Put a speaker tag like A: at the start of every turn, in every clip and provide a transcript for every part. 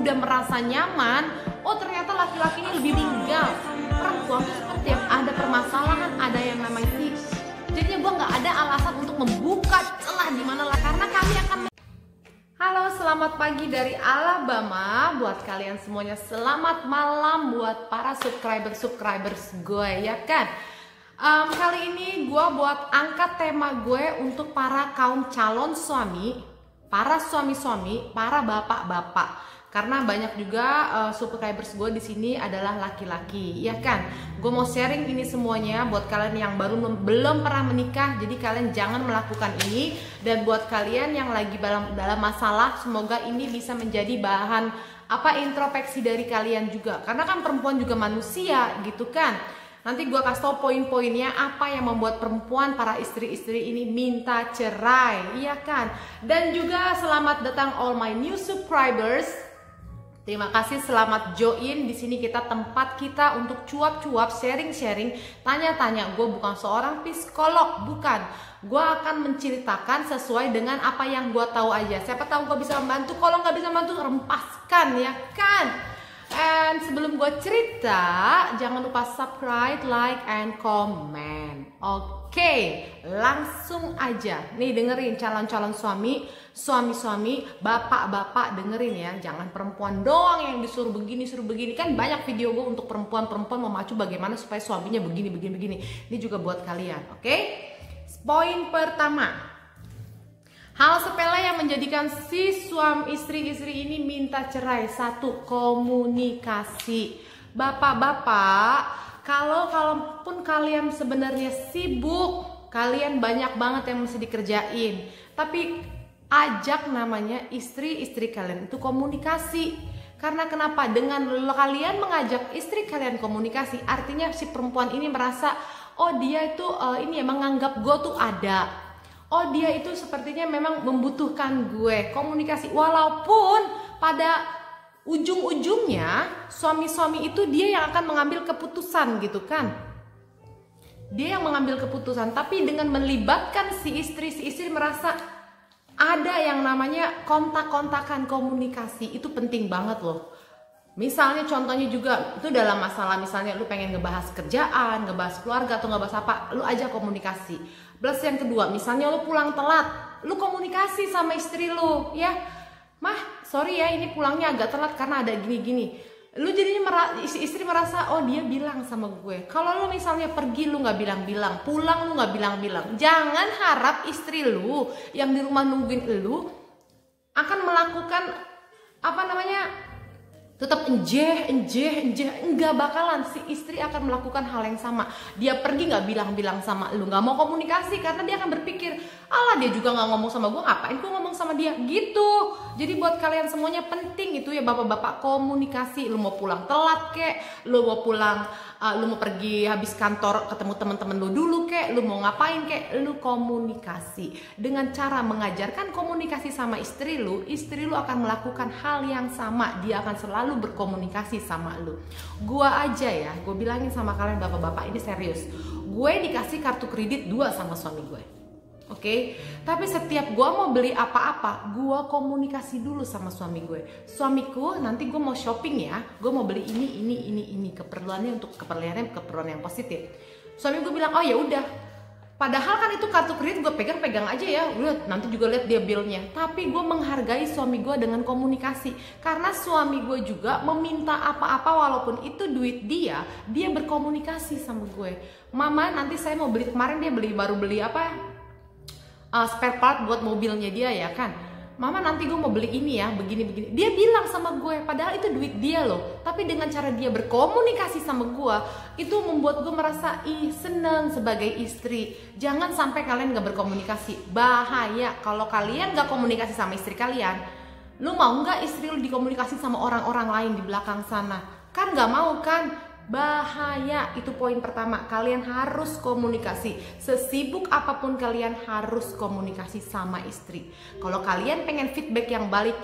A: udah merasa nyaman, oh ternyata laki-laki ini lebih linggal. Perempuan tuh seperti yang ada permasalahan, ada yang namanya tips. Jadinya gue nggak ada alasan untuk membuka celah di mana lah, karena kami akan. Halo, selamat pagi dari Alabama buat kalian semuanya. Selamat malam buat para subscribers gue, ya kan? Kali ini gue buat angkat tema gue untuk para kaum calon suami, para suami-suami, para bapak-bapak. Karena banyak juga subscribers gue di sini adalah laki-laki, ya kan? Gue mau sharing ini semuanya buat kalian yang belum pernah menikah. Jadi kalian jangan melakukan ini. Dan buat kalian yang lagi dalam masalah, semoga ini bisa menjadi bahan introspeksi dari kalian juga. Karena kan perempuan juga manusia, gitu kan? Nanti gue kasih tau poin-poinnya apa yang membuat perempuan, para istri-istri ini minta cerai, iya kan? Dan juga selamat datang all my new subscribers. Terima kasih, selamat join. Di sini tempat kita untuk cuap-cuap, sharing-sharing, tanya-tanya. Gue bukan seorang psikolog, bukan. Gue akan menceritakan sesuai dengan apa yang gue tahu aja. Siapa tahu gue bisa membantu. Kalau nggak bisa membantu, rempaskan, ya kan? And sebelum gue cerita, jangan lupa subscribe, like, and comment. Oke, langsung aja. Nih dengerin calon-calon suami-suami, bapak-bapak, dengerin ya. Jangan perempuan doang yang disuruh begini, suruh begini. Kan banyak video gue untuk perempuan memacu bagaimana supaya suaminya begini. Ini juga buat kalian, oke? Poin pertama. Hal sepele yang menjadikan si suami istri-istri ini minta cerai. Satu, komunikasi. Bapak-bapak, kalaupun kalian sebenarnya sibuk, kalian banyak banget yang mesti dikerjain, tapi ajak namanya istri-istri kalian itu komunikasi. Karena kenapa? Dengan kalian mengajak istri kalian komunikasi, artinya si perempuan ini merasa, oh dia itu menganggap gue tuh ada. Oh dia itu sepertinya memang membutuhkan gue. Komunikasi, walaupun pada ujung-ujungnya suami-suami itu dia yang akan mengambil keputusan, gitu kan. Dia yang mengambil keputusan, tapi dengan melibatkan si istri merasa ada yang namanya kontak-kontakan, komunikasi. Itu penting banget loh. Misalnya contohnya juga itu dalam masalah, misalnya lu pengen ngebahas kerjaan, ngebahas keluarga atau ngebahas apa, lu aja komunikasi. Plus yang kedua, misalnya lu pulang telat, lu komunikasi sama istri lu, ya. Mah, sorry ya ini pulangnya agak telat karena ada gini-gini. Lu jadinya istri merasa, oh dia bilang sama gue. Kalau lu misalnya pergi lu nggak bilang-bilang, pulang lu nggak bilang-bilang. Jangan harap istri lu yang di rumah nungguin lu akan melakukan tetap enjeh, enggak bakalan. Si istri akan melakukan hal yang sama. Dia pergi nggak bilang-bilang sama lu, nggak mau komunikasi karena dia akan berpikir, alah dia juga nggak ngomong sama gue, ngapain gue ngomong sama dia, gitu. Jadi buat kalian semuanya penting itu ya bapak-bapak, komunikasi. Lu mau pulang telat kek, lu mau pergi habis kantor ketemu teman-teman lu dulu kek, lu mau ngapain kek, lu komunikasi. Dengan cara mengajarkan komunikasi sama istri lu akan melakukan hal yang sama. Dia akan selalu berkomunikasi sama lu. Gua aja ya, gue bilangin sama kalian bapak-bapak, ini serius. Gue dikasih kartu kredit 2 sama suami gue. Oke, tapi setiap gue mau beli apa-apa, gue komunikasi dulu sama suami gue. Suamiku, nanti gue mau shopping ya, gue mau beli ini, keperluan yang positif. Suami gue bilang, oh ya udah. Padahal kan itu kartu kredit gue pegang aja ya, nanti juga lihat dia billnya. Tapi gue menghargai suami gue dengan komunikasi, karena suami gue juga meminta apa-apa walaupun itu duit dia berkomunikasi sama gue. Mama, nanti saya mau beli, kemarin dia baru beli spare part buat mobilnya dia, ya kan. Mama, nanti gue mau beli ini ya, begini. Dia bilang sama gue, padahal itu duit dia loh. Tapi dengan cara dia berkomunikasi sama gue, itu membuat gue merasa seneng sebagai istri. Jangan sampai kalian gak berkomunikasi. Bahaya kalau kalian gak komunikasi sama istri kalian. Lu mau gak istri lu dikomunikasi sama orang-orang lain di belakang sana? Kan gak mau kan? Bahaya. Itu poin pertama, kalian harus komunikasi. Sesibuk apapun kalian harus komunikasi sama istri. Kalau kalian pengen feedback yang baik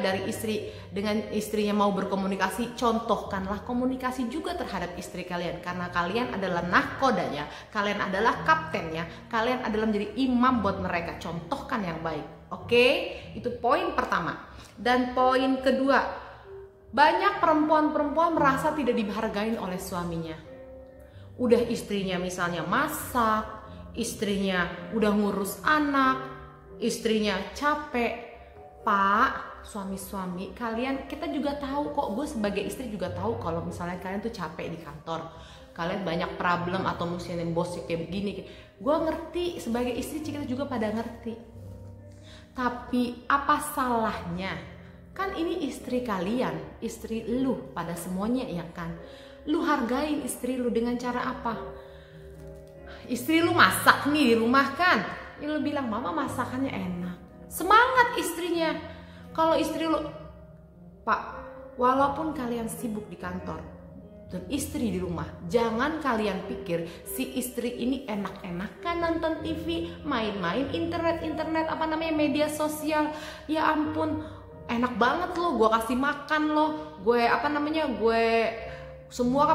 A: dari istri, dengan istrinya mau berkomunikasi, contohkanlah komunikasi juga terhadap istri kalian. Karena kalian adalah nahkodanya, kalian adalah kaptennya, kalian adalah menjadi imam buat mereka. Contohkan yang baik. Oke, itu poin pertama. Dan poin kedua, Banyak perempuan-perempuan merasa tidak dihargain oleh suaminya. Udah istrinya misalnya masak, istrinya udah ngurus anak, istrinya capek. Pak, suami-suami kalian, kita juga tahu kok, gue sebagai istri juga tahu kalau misalnya kalian tuh capek di kantor, kalian banyak problem atau misalnya bos kayak begini. Gue ngerti, sebagai istri kita juga pada ngerti. Tapi apa salahnya? Kan ini istri kalian, istri lu pada semuanya ya kan. Lu hargain istri lu dengan cara apa? Istri lu masak nih di rumah kan, lu bilang mama masakannya enak, semangat istrinya. Kalau istri lu, Pak, walaupun kalian sibuk di kantor dan istri di rumah, jangan kalian pikir si istri ini enak-enakan nonton TV, main-main internet apa namanya media sosial. Ya ampun, enak banget lo, gue kasih makan lo, gue semua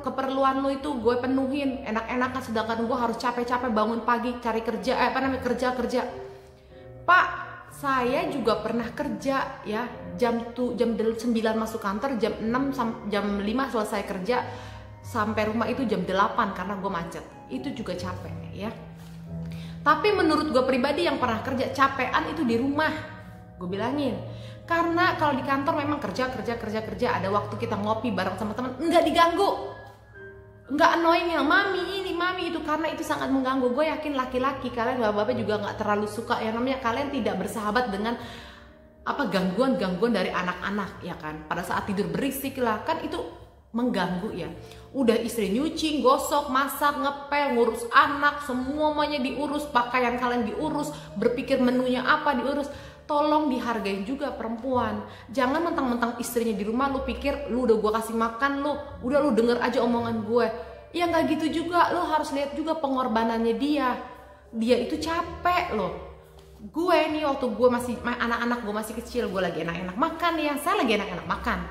A: keperluan lo itu gue penuhin enak-enakan, sedangkan gue harus capek-capek bangun pagi cari kerja, kerja. Pak, saya juga pernah kerja ya, jam 9 masuk kantor, jam 5 selesai kerja, sampai rumah itu jam 8 karena gue macet. Itu juga capek ya. Tapi menurut gue pribadi yang pernah kerja, capean itu di rumah. Gue bilangin, karena kalau di kantor memang kerja, ada waktu kita ngopi bareng sama teman, nggak diganggu, nggak annoying yang mami ini mami itu, karena itu sangat mengganggu. Gue yakin laki-laki kalian, bapak-bapak juga nggak terlalu suka yang namanya kalian tidak bersahabat dengan gangguan dari anak-anak ya kan. Pada saat tidur berisik lah kan, itu mengganggu ya. Udah istri nyuci, gosok, masak, ngepel, ngurus anak, semuanya diurus, pakaian kalian diurus, berpikir menunya apa diurus. Tolong dihargain juga perempuan. Jangan mentang-mentang istrinya di rumah lu pikir lu udah gue kasih makan, lu udah lu denger aja omongan gue. Ya nggak gitu juga, lu harus lihat juga pengorbanannya dia. Dia itu capek loh. Gue nih waktu gue masih anak-anak gue masih kecil, gue lagi enak-enak makan ya, saya lagi enak-enak makan.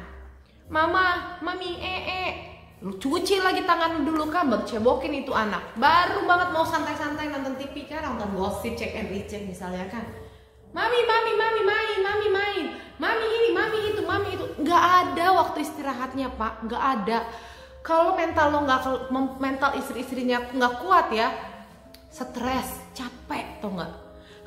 A: Mama, mami, lu cuci lagi tangan dulu kan, baru cebokin itu anak. Baru banget mau santai-santai nonton TV kan, nonton gosip, check and recheck misalnya kan. Mami main, mami ini, mami itu, nggak ada waktu istirahatnya Pak, nggak ada. Kalau mental lo mental istri-istrinya nggak kuat ya, stres, capek, tau nggak?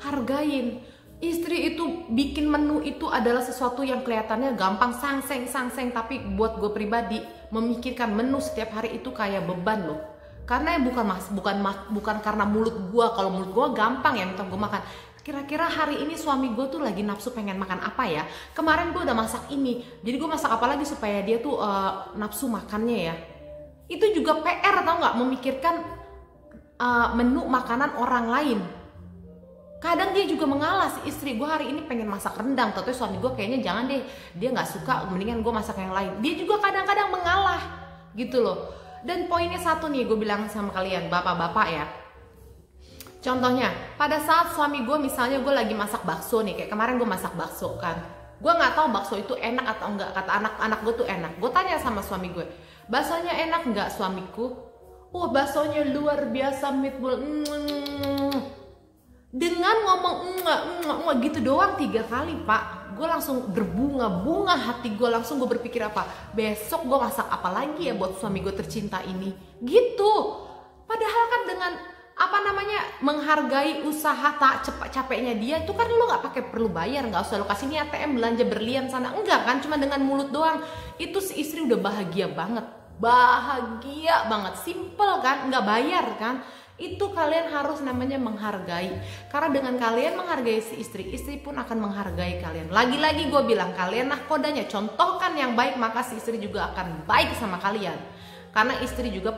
A: Hargain. Istri itu bikin menu itu adalah sesuatu yang kelihatannya gampang, sangseng, tapi buat gue pribadi memikirkan menu setiap hari itu kayak beban loh. Karena bukan karena mulut gue, kalau mulut gue gampang ya minta gue makan. Kira-kira hari ini suami gue tuh lagi nafsu pengen makan apa ya? Kemarin gue udah masak ini, jadi gue masak apa lagi supaya dia tuh nafsu makannya ya? Itu juga PR tau nggak, memikirkan menu makanan orang lain. Kadang dia juga mengalah, si istri gue hari ini pengen masak rendang, tapi suami gue kayaknya jangan deh, dia nggak suka, mendingan gue masak yang lain. Dia juga kadang-kadang mengalah gitu loh. Dan poinnya satu nih, gue bilang sama kalian bapak-bapak ya. Contohnya, pada saat suami gue misalnya gue lagi masak bakso nih, kayak kemarin gue masak bakso kan, gue nggak tahu bakso itu enak atau enggak, kata anak-anak gue tuh enak. Gue tanya sama suami gue, baksonya enak nggak suamiku? Oh baksonya luar biasa meatball. Dengan ngomong enggak gitu doang 3 kali Pak, gue langsung berbunga-bunga hati gue, langsung gue berpikir apa, besok gue masak apa lagi ya buat suami gue tercinta ini gitu. Padahal kan dengan menghargai usaha tak capeknya dia itu kan lu nggak pakai perlu bayar, nggak usah lu kasih nih ATM belanja berlian sana, enggak kan, cuma dengan mulut doang itu si istri udah bahagia banget, simple kan, nggak bayar kan. Itu kalian harus namanya menghargai, karena dengan kalian menghargai si istri pun akan menghargai kalian. Lagi-lagi gue bilang, kalian kodanya contohkan yang baik, maka si istri juga akan baik sama kalian. Karena istri juga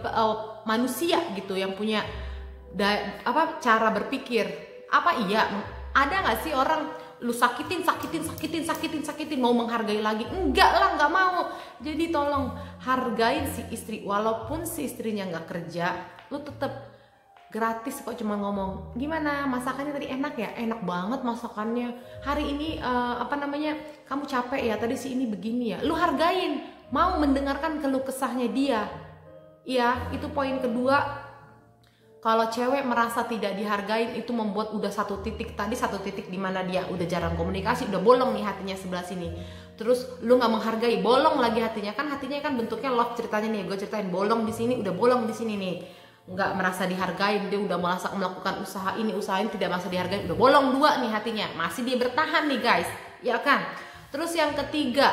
A: manusia gitu yang punya cara berpikir. Iya ada nggak sih orang lu sakitin mau menghargai lagi? Enggak lah, nggak mau. Jadi tolong hargain si istri, walaupun si istrinya nggak kerja, lu tetap gratis kok, cuma ngomong gimana masakannya tadi, enak ya, enak banget masakannya hari ini, kamu capek ya tadi si ini begini ya. Lu hargain, mau mendengarkan keluh kesahnya dia ya. Itu poin kedua. Kalau cewek merasa tidak dihargain, itu membuat udah satu titik di mana dia udah jarang komunikasi, udah bolong nih hatinya sebelah sini. Terus lu nggak menghargai, bolong lagi hatinya kan bentuknya love ceritanya nih. Gue ceritain bolong di sini, udah bolong di sini nih. Nggak merasa dihargain, dia udah melakukan usaha ini tidak merasa dihargain, udah bolong dua nih hatinya. Masih dia bertahan nih guys, ya kan? Terus yang ketiga,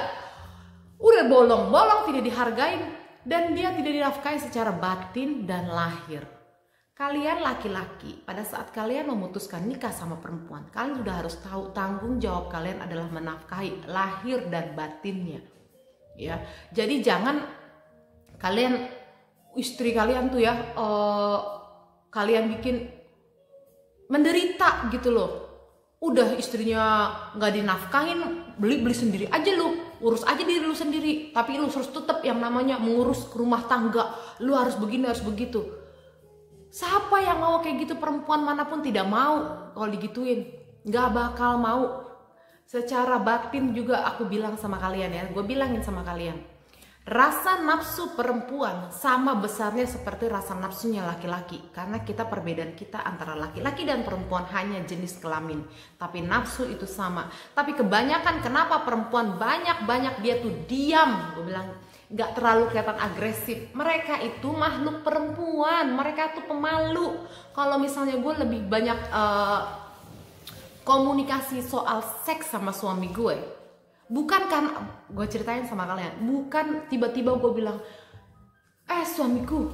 A: udah bolong tidak dihargain dan dia tidak dinafkahi secara batin dan lahir. Kalian laki-laki, pada saat kalian memutuskan nikah sama perempuan, kalian sudah harus tahu tanggung jawab kalian adalah menafkahi lahir dan batinnya. Ya, jadi jangan kalian istri kalian tuh ya, kalian bikin menderita gitu loh. Udah istrinya nggak dinafkahin, beli sendiri aja lu, urus aja diri lu sendiri. Tapi lu harus tetap yang namanya mengurus rumah tangga. Lu harus begini, harus begitu. Siapa yang mau kayak gitu? Perempuan manapun tidak mau kalau digituin, nggak bakal mau. Secara batin juga aku bilang sama kalian ya, gue bilangin sama kalian, rasa nafsu perempuan sama besarnya seperti rasa nafsunya laki-laki. Karena perbedaan kita antara laki-laki dan perempuan hanya jenis kelamin, tapi nafsu itu sama. Tapi kebanyakan kenapa perempuan banyak dia tuh diam, gue bilang nggak terlalu kelihatan agresif. Mereka itu makhluk perempuan, mereka tuh pemalu. Kalau misalnya gue lebih banyak komunikasi soal seks sama suami gue, bukan kan gue ceritain sama kalian, bukan tiba-tiba gue bilang, suamiku,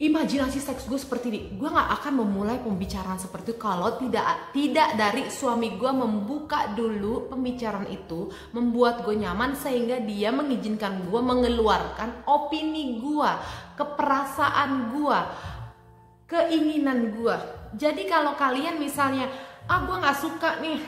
A: imajinasi seks gue seperti ini. Gue nggak akan memulai pembicaraan seperti itu kalau tidak dari suami gue membuka dulu pembicaraan itu, membuat gue nyaman sehingga dia mengizinkan gue mengeluarkan opini gue, keperasaan gue, keinginan gue. Jadi kalau kalian misalnya, gue nggak suka nih,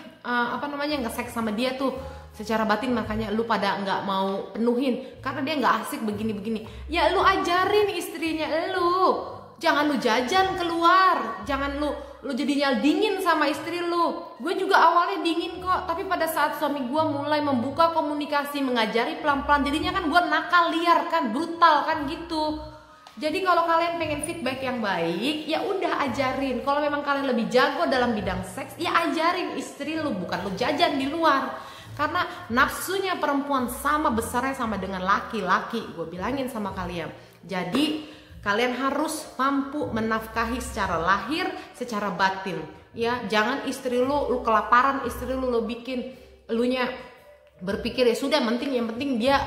A: nge-seks sama dia tuh secara batin, makanya lu pada nggak mau penuhin karena dia nggak asik begini-begini. Ya lu ajarin istrinya lu, jangan lu jajan keluar, jangan lu jadinya dingin sama istri lu. Gue juga awalnya dingin kok, tapi pada saat suami gue mulai membuka komunikasi, mengajari pelan-pelan, jadinya kan gue nakal liar kan, brutal kan gitu. Jadi kalau kalian pengen feedback yang baik, ya udah ajarin. Kalau memang kalian lebih jago dalam bidang seks, ya ajarin istri lu, bukan lu jajan di luar. Karena nafsunya perempuan sama besarnya sama dengan laki-laki. Gue bilangin sama kalian. Jadi kalian harus mampu menafkahi secara lahir, secara batin. Ya, jangan istri lu kelaparan, istri lu bikin, elunya berpikir ya sudah, yang penting dia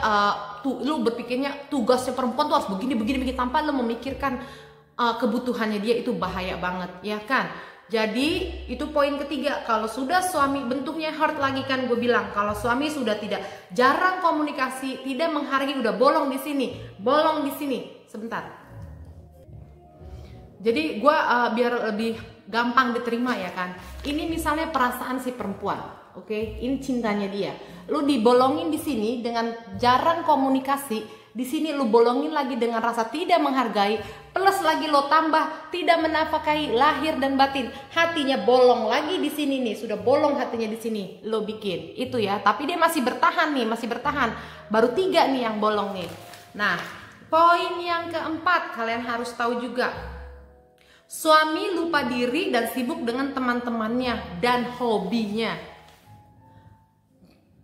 A: lu berpikirnya tugasnya perempuan tuh harus begini tanpa lu memikirkan kebutuhannya dia, itu bahaya banget, ya kan? Jadi itu poin ketiga. Kalau sudah suami bentuknya hard lagi kan, gue bilang kalau suami sudah jarang komunikasi, tidak menghargai, udah bolong di sini, sebentar. Jadi gue biar lebih gampang diterima ya kan. Ini misalnya perasaan si perempuan, oke? Ini cintanya dia. Lu dibolongin di sini dengan jarang komunikasi. Di sini lu bolongin lagi dengan rasa tidak menghargai, plus lagi lo tambah tidak menafkahi lahir dan batin. Hatinya bolong lagi di sini nih, sudah bolong hatinya di sini. Lo bikin itu ya, tapi dia masih bertahan. Baru 3 nih yang bolong nih. Nah, poin yang keempat kalian harus tahu juga. Suami lupa diri dan sibuk dengan teman-temannya dan hobinya.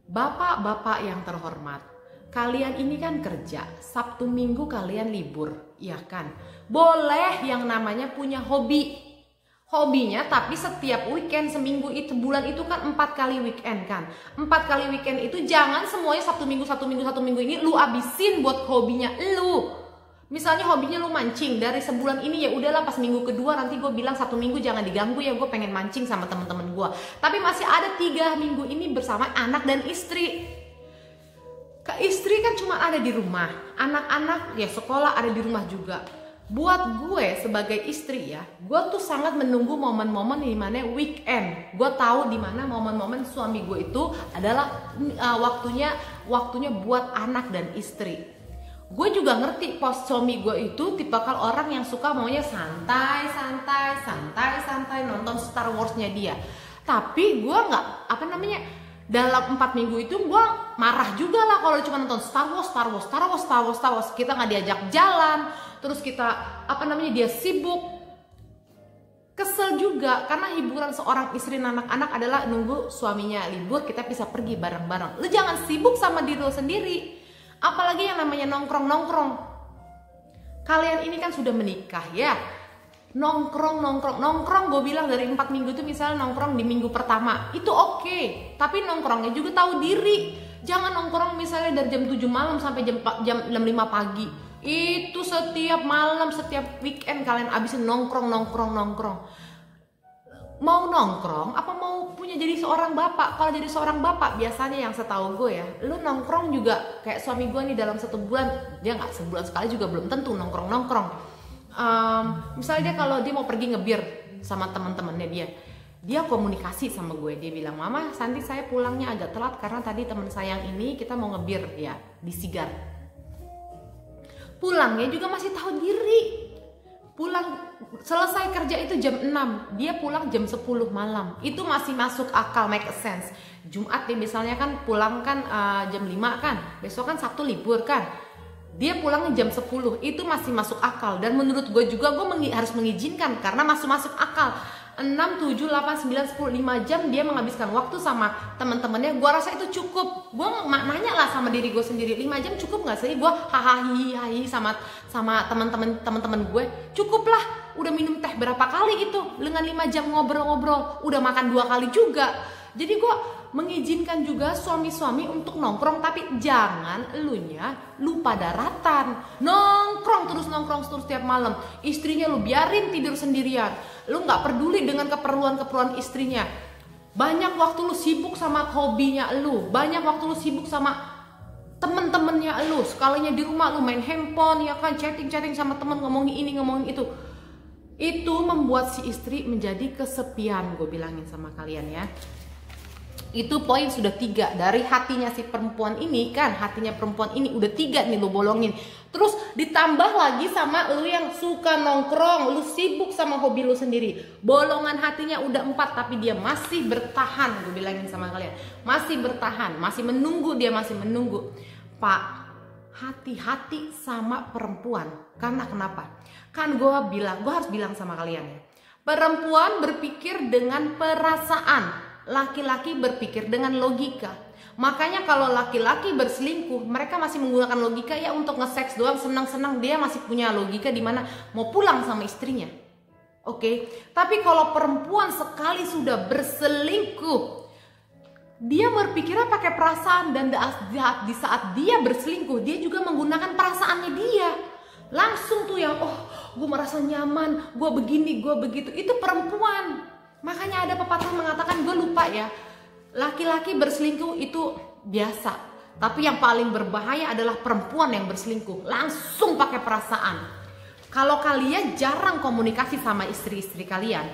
A: Bapak-bapak yang terhormat, kalian ini kan kerja, Sabtu Minggu kalian libur, ya kan? Boleh yang namanya punya hobinya, tapi setiap weekend, seminggu itu, bulan itu kan 4 kali weekend kan? 4 kali weekend itu jangan semuanya Sabtu Minggu ini lu abisin buat hobinya lu. Misalnya hobinya lu mancing, dari sebulan ini ya udahlah, pas minggu kedua nanti gue bilang 1 minggu jangan diganggu ya, gue pengen mancing sama teman-teman gue. Tapi masih ada 3 minggu ini bersama anak dan istri. Istri kan cuma ada di rumah, anak-anak ya sekolah ada di rumah juga. Buat gue sebagai istri ya, gue tuh sangat menunggu momen-momen di mana weekend. Gue tahu di mana momen-momen suami gue itu adalah waktunya buat anak dan istri. Gue juga ngerti pos suami gue itu tipikal orang yang suka maunya santai nonton Star Wars-nya dia. Tapi gue nggak dalam 4 minggu itu gue marah juga lah kalau cuma nonton Star Wars. Kita nggak diajak jalan, terus kita dia sibuk Kesel juga karena hiburan seorang istri dan anak-anak adalah nunggu suaminya libur kita bisa pergi bareng-bareng. Lu jangan sibuk sama diri lu sendiri. Apalagi yang namanya nongkrong-nongkrong. Kalian ini kan sudah menikah ya. Nongkrong gue bilang dari 4 minggu itu misalnya nongkrong di minggu pertama itu oke. Tapi nongkrongnya juga tahu diri. Jangan nongkrong misalnya dari jam 7 malam sampai jam 5 pagi. Itu setiap malam, setiap weekend kalian abisin nongkrong. Mau nongkrong apa mau punya jadi seorang bapak? Kalau jadi seorang bapak biasanya yang setahu gue ya, lu nongkrong juga kayak suami gue nih dalam 1 bulan, dia nggak sebulan sekali juga belum tentu nongkrong. Misalnya dia kalau dia mau pergi ngebir sama teman-temannya dia komunikasi sama gue, dia bilang, "Mama, Santi saya pulangnya agak telat karena tadi teman saya yang ini kita mau ngebir ya di Sigar." Pulangnya juga masih tahu diri. Pulang selesai kerja itu jam 6, dia pulang jam 10 malam. Itu masih masuk akal, make sense. Jumat dia misalnya kan pulang kan jam 5 kan. Besok kan Sabtu libur kan. Dia pulangnya jam 10, itu masih masuk akal. Dan menurut gue juga gue harus mengizinkan karena masuk akal. 6, 7, 8, 9, 10, 5 jam dia menghabiskan waktu sama teman-temannya. Gue rasa itu cukup. Gue nanya lah sama diri gue sendiri, 5 jam cukup gak sih gue hahaha sama teman-teman gue? Cukup lah. Udah minum teh berapa kali itu dengan 5 jam ngobrol-ngobrol, udah makan 2 kali juga. Jadi gue mengizinkan juga suami-suami untuk nongkrong, tapi jangan lu pada daratan nongkrong terus tiap malam. Istrinya lu biarin tidur sendirian, lu nggak peduli dengan keperluan istrinya. Banyak waktu lu sibuk sama hobinya lu, banyak waktu lu sibuk sama temen-temennya lu. Sekalinya di rumah lu main handphone ya kan, chatting sama temen, ngomongin ini ngomongin itu. Itu membuat si istri menjadi kesepian. Gue bilangin sama kalian ya, itu poin sudah 3 dari hatinya si perempuan ini kan. Hatinya perempuan ini udah 3 nih lu bolongin. Terus ditambah lagi sama lu yang suka nongkrong, lu sibuk sama hobi lu sendiri, bolongan hatinya udah 4, tapi dia masih bertahan. Gue bilangin sama kalian, masih bertahan, masih menunggu. Dia masih menunggu. Pak, hati-hati sama perempuan. Karena kenapa? Kan gue harus bilang sama kalian ya, perempuan berpikir dengan perasaan, laki-laki berpikir dengan logika. Makanya kalau laki-laki berselingkuh, mereka masih menggunakan logika ya untuk nge-seks doang, senang-senang. Dia masih punya logika di mana mau pulang sama istrinya. Oke. Tapi kalau perempuan sekali sudah berselingkuh, dia berpikirnya pakai perasaan. Dan di saat dia berselingkuh, dia juga menggunakan perasaannya dia. Langsung tuh yang gue merasa nyaman, gue begini, gue begitu. Itu perempuan. Makanya ada pepatah mengatakan, gue lupa ya, laki-laki berselingkuh itu biasa, tapi yang paling berbahaya adalah perempuan yang berselingkuh. Langsung pakai perasaan. Kalau kalian jarang komunikasi sama istri-istri kalian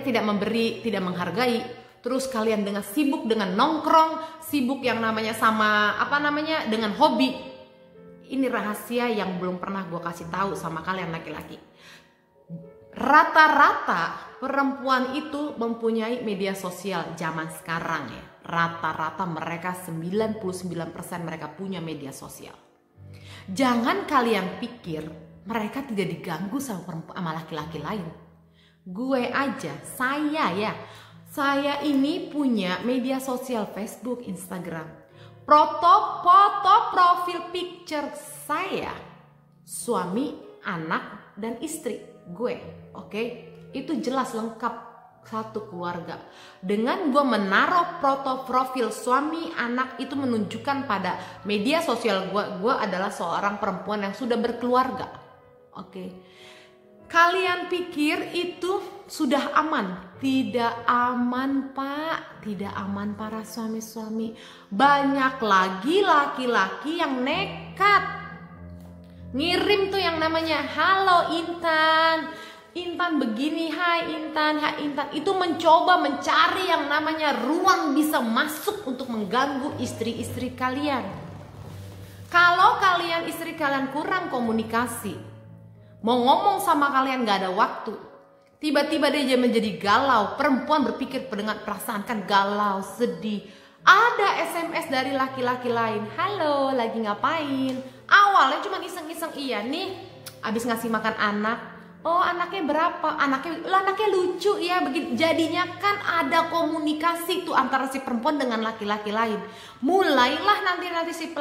A: tidak memberi, tidak menghargai, terus kalian dengan sibuk dengan nongkrong, sibuk yang namanya sama dengan hobi. Ini rahasia yang belum pernah gue kasih tahu sama kalian laki-laki. Rata-rata perempuan itu mempunyai media sosial zaman sekarang ya. Rata-rata mereka 99% mereka punya media sosial. Jangan kalian pikir mereka tidak diganggu sama laki-laki lain. Gue aja, saya ini punya media sosial Facebook, Instagram. Foto profil picture saya, suami, anak, dan istri gue, oke? Itu jelas lengkap satu keluarga. Dengan gue menaruh foto profil suami, anak, itu menunjukkan pada media sosial gue adalah seorang perempuan yang sudah berkeluarga, oke? Kalian pikir itu sudah aman? Tidak aman, Pak. Tidak aman para suami-suami. Banyak lagi laki-laki yang nekat ngirim tuh yang namanya, "Halo Intan, Intan begini, hai Intan." Itu mencoba mencari yang namanya ruang bisa masuk untuk mengganggu istri-istri kalian. Kalau kalian istri kalian kurang komunikasi, mau ngomong sama kalian gak ada waktu, tiba-tiba dia menjadi galau. Perempuan berpikir dengan perasaan kan galau, sedih. Ada SMS dari laki-laki lain, "Halo, lagi ngapain?" Awalnya cuma iseng-iseng, iya nih abis ngasih makan anak. Oh anaknya berapa? Anaknya lucu ya begini. Jadinya kan ada komunikasi tuh antara si perempuan dengan laki-laki lain. Mulailah nanti si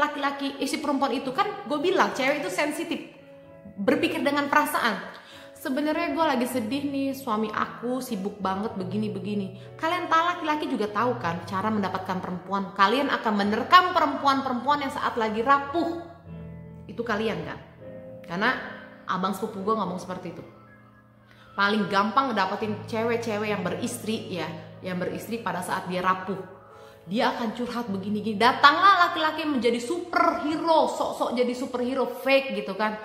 A: si perempuan itu kan gue bilang cewek itu sensitif, berpikir dengan perasaan. Sebenarnya gue lagi sedih nih, suami aku sibuk banget begini. Kalian tahu laki-laki juga tahu kan cara mendapatkan perempuan. Kalian akan menerkam perempuan yang saat lagi rapuh. Itu kalian kan? Karena abang sepupu gue ngomong seperti itu. Paling gampang ngedapetin cewek-cewek yang beristri ya, yang beristri pada saat dia rapuh. Dia akan curhat begini-gini. Datanglah laki-laki menjadi superhero, sok-sok jadi superhero fake gitu kan.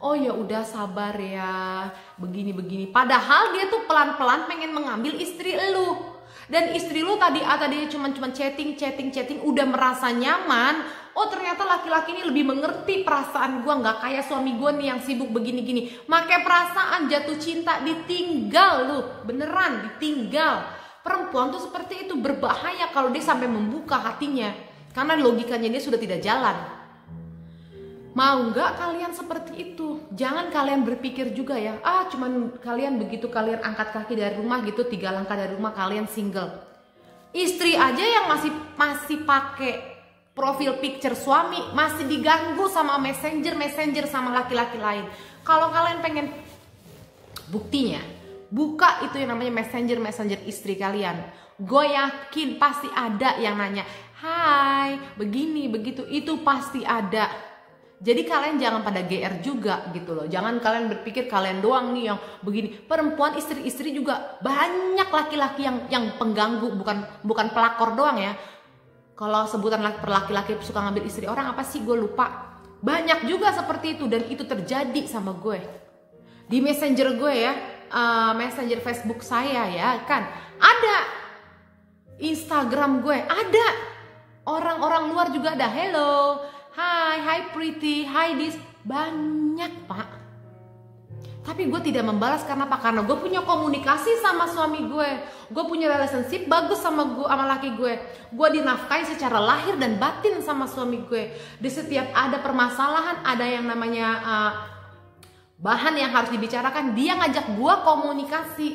A: Oh ya udah sabar ya, begini-begini. Padahal dia tuh pelan-pelan pengen mengambil istri lu. Dan istri lu tadi cuma chatting, udah merasa nyaman. Oh ternyata laki-laki ini lebih mengerti perasaan gue, nggak kayak suami gue nih yang sibuk begini-gini. Makai perasaan, jatuh cinta, ditinggal lu, beneran ditinggal. Perempuan tuh seperti itu, berbahaya kalau dia sampai membuka hatinya, karena logikanya dia sudah tidak jalan. Mau nggak kalian seperti itu? Jangan kalian berpikir juga ya, cuman kalian begitu kalian angkat kaki dari rumah gitu, 3 langkah dari rumah kalian single. Istri aja yang masih pakai profil picture suami, masih diganggu sama messenger sama laki-laki lain. Kalau kalian pengen buktinya, buka itu yang namanya messenger istri kalian. Gue yakin pasti ada yang nanya, hai, begini, begitu, itu pasti ada. Jadi kalian jangan pada GR juga gitu loh. Jangan kalian berpikir kalian doang nih yang begini. Perempuan istri juga banyak laki-laki yang pengganggu, bukan pelakor doang ya. Kalau sebutan laki-laki suka ngambil istri orang apa sih, gue lupa. Banyak juga seperti itu dan itu terjadi sama gue. Di messenger gue ya, messenger Facebook saya ya kan, ada. Instagram gue ada. Orang-orang luar juga ada. Hello, hi pretty, hi this. Banyak pak. Tapi gue tidak membalas karena apa? Karena gue punya komunikasi sama suami gue. Gue punya relationship bagus sama laki gue. Gue dinafkahi secara lahir dan batin sama suami gue. Di setiap ada permasalahan, ada yang namanya bahan yang harus dibicarakan, dia ngajak gue komunikasi.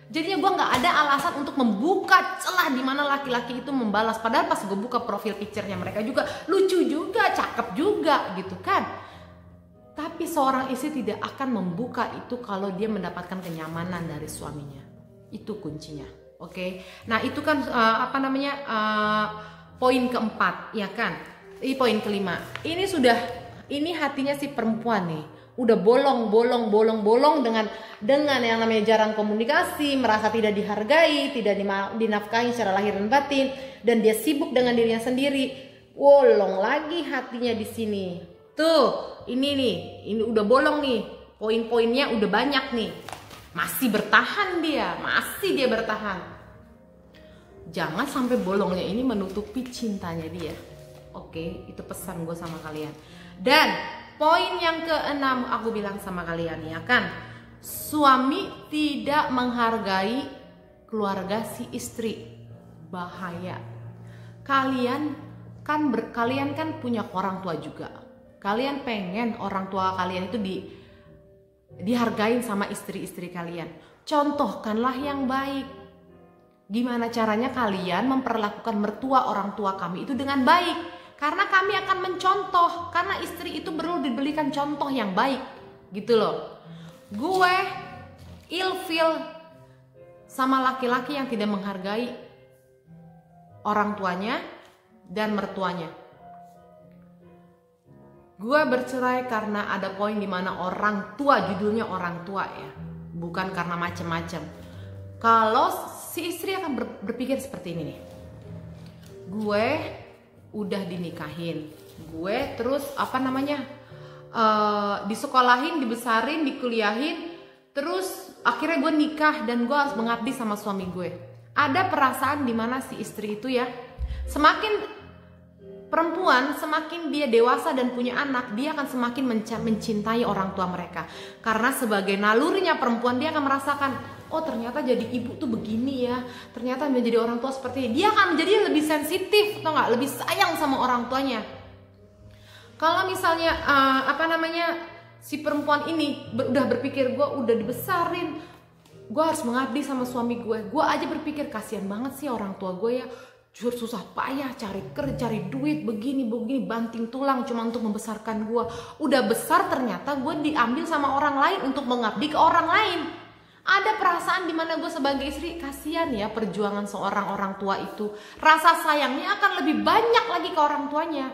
A: Jadinya gue nggak ada alasan untuk membuka celah di mana laki-laki itu membalas. Padahal pas gue buka profil picture-nya mereka juga lucu juga, cakep juga gitu kan. Tapi seorang istri tidak akan membuka itu kalau dia mendapatkan kenyamanan dari suaminya. Itu kuncinya. Oke. Nah, itu kan poin keempat, ya kan? Ini poin kelima. Ini hatinya si perempuan nih. Udah bolong dengan yang namanya jarang komunikasi, merasa tidak dihargai, tidak dinafkahi secara lahir dan batin, dan dia sibuk dengan dirinya sendiri. Bolong lagi hatinya di sini. Tuh, ini udah bolong nih. Poin-poinnya udah banyak nih. Masih dia bertahan. Jangan sampai bolongnya ini menutupi cintanya dia. Oke, itu pesan gue sama kalian. Dan poin yang keenam aku bilang sama kalian ya kan. Suami tidak menghargai keluarga si istri. Bahaya. Kalian kan punya orang tua juga. Kalian pengen orang tua kalian itu dihargain sama istri-istri kalian. Contohkanlah yang baik. Gimana caranya kalian memperlakukan mertua orang tua kami itu dengan baik. Karena kami akan mencontoh. Karena istri itu perlu diberikan contoh yang baik. Gitu loh. Gue ilfil sama laki-laki yang tidak menghargai orang tuanya dan mertuanya. Gue bercerai karena ada poin dimana orang tua, judulnya orang tua ya, bukan karena macem-macem. Kalau si istri akan berpikir seperti ini nih, gue udah dinikahin, gue terus disekolahin, dibesarin, dikuliahin, terus akhirnya gue nikah dan gue harus mengabdi sama suami gue. Ada perasaan dimana si istri itu ya, semakin perempuan semakin dia dewasa dan punya anak, dia akan semakin mencintai orang tua mereka. Karena sebagai nalurinya perempuan, dia akan merasakan, oh ternyata jadi ibu tuh begini ya, ternyata menjadi orang tua seperti ini. Dia akan menjadi lebih sensitif, atau nggak, lebih sayang sama orang tuanya. Kalau misalnya si perempuan ini udah berpikir gue udah dibesarin, gue harus mengabdi sama suami gue aja berpikir kasihan banget sih orang tua gue ya, susah payah cari kerja, cari duit, begini banting tulang cuma untuk membesarkan gue. Udah besar ternyata gue diambil sama orang lain untuk mengabdi ke orang lain. Ada perasaan dimana gue sebagai istri kasihan ya perjuangan seorang orang tua itu. Rasa sayangnya akan lebih banyak lagi ke orang tuanya.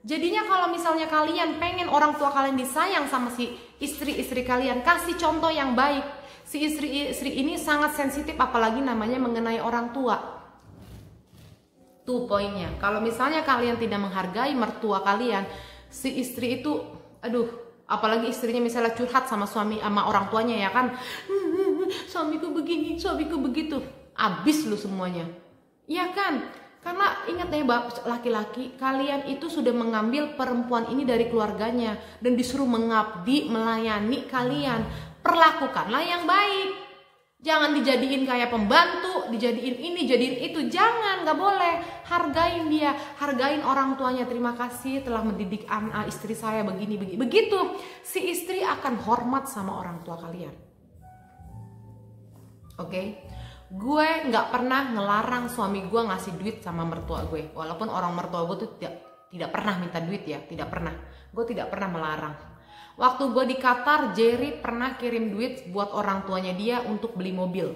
A: Jadinya kalau misalnya kalian pengen orang tua kalian disayang sama si istri-istri kalian, kasih contoh yang baik. Si istri-istri ini sangat sensitif apalagi namanya mengenai orang tua. Tuh poinnya, kalau misalnya kalian tidak menghargai mertua kalian, si istri itu, aduh, apalagi istrinya misalnya curhat sama suami, sama orang tuanya ya kan, suamiku begini, suamiku begitu, abis lu semuanya, iya kan? Karena ingat ya laki-laki, kalian itu sudah mengambil perempuan ini dari keluarganya dan disuruh mengabdi, melayani kalian, perlakukanlah yang baik. Jangan dijadiin kayak pembantu, dijadiin ini, jadiin itu. Jangan, gak boleh. Hargain dia, hargain orang tuanya. Terima kasih telah mendidik istri saya begini. Begitu, si istri akan hormat sama orang tua kalian. Oke? Gue gak pernah ngelarang suami gue ngasih duit sama mertua gue. Walaupun orang mertua gue tuh tidak pernah minta duit ya, tidak pernah. Gue tidak pernah melarang. Waktu gue di Qatar, Jerry pernah kirim duit buat orang tuanya dia untuk beli mobil.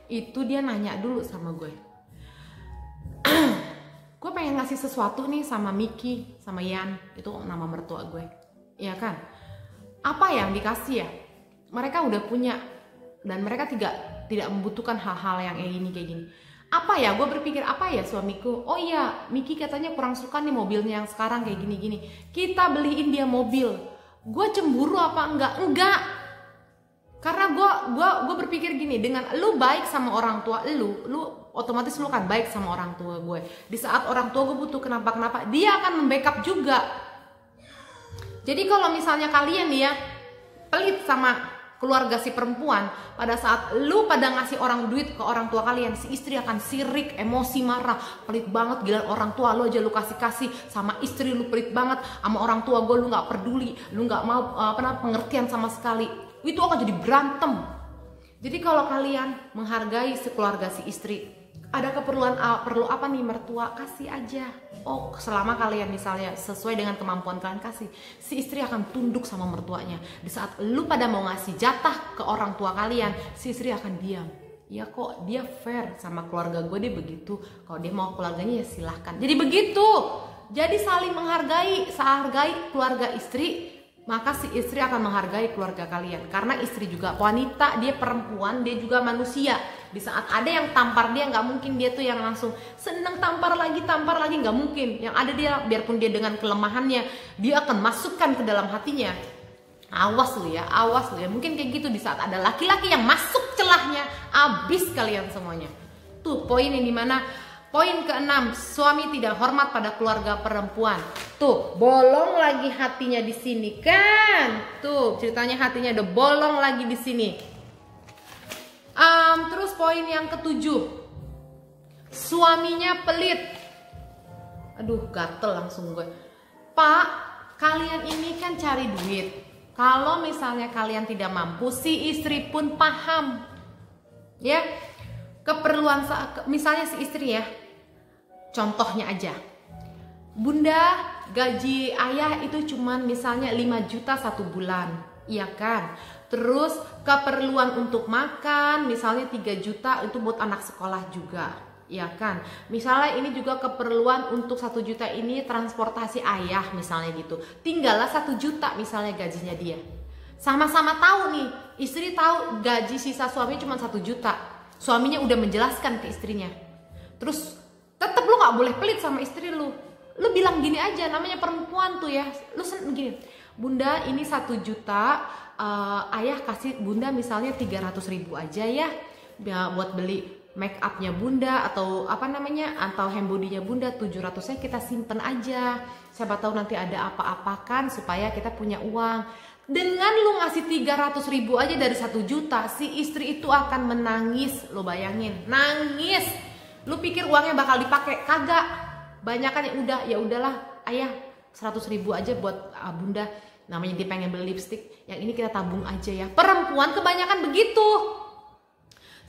A: Itu dia nanya dulu sama gue. Gue pengen ngasih sesuatu nih sama Miki, sama Yan. Itu nama mertua gue. Iya kan? Apa yang dikasih ya? Mereka udah punya. Dan mereka tidak membutuhkan hal-hal yang kayak gini. Apa ya? Gue berpikir apa ya suamiku? Oh iya, Miki katanya kurang suka nih mobilnya yang sekarang kayak gini. Kita beliin dia mobil. Gue cemburu apa enggak? Enggak. Karena gue berpikir gini, dengan lu baik sama orang tua lu otomatis lu kan baik sama orang tua gue. Di saat orang tua gue butuh kenapa, dia akan membackup juga. Jadi kalau misalnya kalian nih ya pelit sama keluarga si perempuan, pada saat lu pada ngasih orang duit ke orang tua kalian, si istri akan sirik, emosi, marah, pelit banget, gila orang tua lu aja lu kasih sama istri lu pelit banget, sama orang tua gue lu nggak peduli, lu nggak mau pengertian sama sekali, itu akan jadi berantem. Jadi kalau kalian menghargai keluarga si istri, ada perlu apa nih mertua, kasih aja. Oh, selama kalian misalnya sesuai dengan kemampuan kalian kasih, si istri akan tunduk sama mertuanya. Di saat lu pada mau ngasih jatah ke orang tua kalian, si istri akan diam. Ya kok dia fair sama keluarga gue, dia begitu. Kalau dia mau keluarganya ya silahkan. Jadi begitu. Jadi saling menghargai keluarga istri, maka si istri akan menghargai keluarga kalian. Karena istri juga wanita, dia perempuan, dia juga manusia. Di saat ada yang tampar dia, nggak mungkin dia tuh yang langsung seneng tampar lagi, nggak mungkin. Yang ada dia, biarpun dia dengan kelemahannya, dia akan masukkan ke dalam hatinya. Awas lu ya. Mungkin kayak gitu di saat ada laki-laki yang masuk celahnya, abis kalian semuanya. Tuh poin ini dimana. Poin ke-6, suami tidak hormat pada keluarga perempuan. Tuh, bolong lagi hatinya di sini kan? Tuh, ceritanya hatinya udah bolong lagi di sini. Terus poin yang ke-7, suaminya pelit. Aduh, gatel langsung gue. Pak, kalian ini kan cari duit. Kalau misalnya kalian tidak mampu, si istri pun paham. Ya, keperluan misalnya si istri ya. Contohnya aja, bunda gaji ayah itu cuman misalnya 5 juta 1 bulan, iya kan? Terus keperluan untuk makan misalnya 3 juta itu buat anak sekolah juga, iya kan? Misalnya ini juga keperluan untuk 1 juta ini transportasi ayah misalnya gitu. Tinggallah 1 juta misalnya gajinya dia. Sama-sama tahu nih, istri tahu gaji sisa suami cuma 1 juta. Suaminya udah menjelaskan ke istrinya. Terus tetap lu nggak boleh pelit sama istri lu. Lu bilang gini aja, namanya perempuan tuh ya. Lu gini, bunda ini 1 juta, ayah kasih bunda misalnya 300.000 aja ya buat beli make upnya bunda atau apa namanya, atau hand body-nya bunda. 700-nya kita simpen aja. Siapa tahu nanti ada apa-apa kan, supaya kita punya uang. Dengan lu ngasih 300.000 aja dari 1 juta, si istri itu akan menangis. Lu bayangin, nangis. Lu pikir uangnya bakal dipakai? Kagak. Banyak kan ya udahlah ayah 100.000 aja buat bunda. namanya dia pengen beli lipstick, yang ini kita tabung aja ya. Perempuan kebanyakan begitu.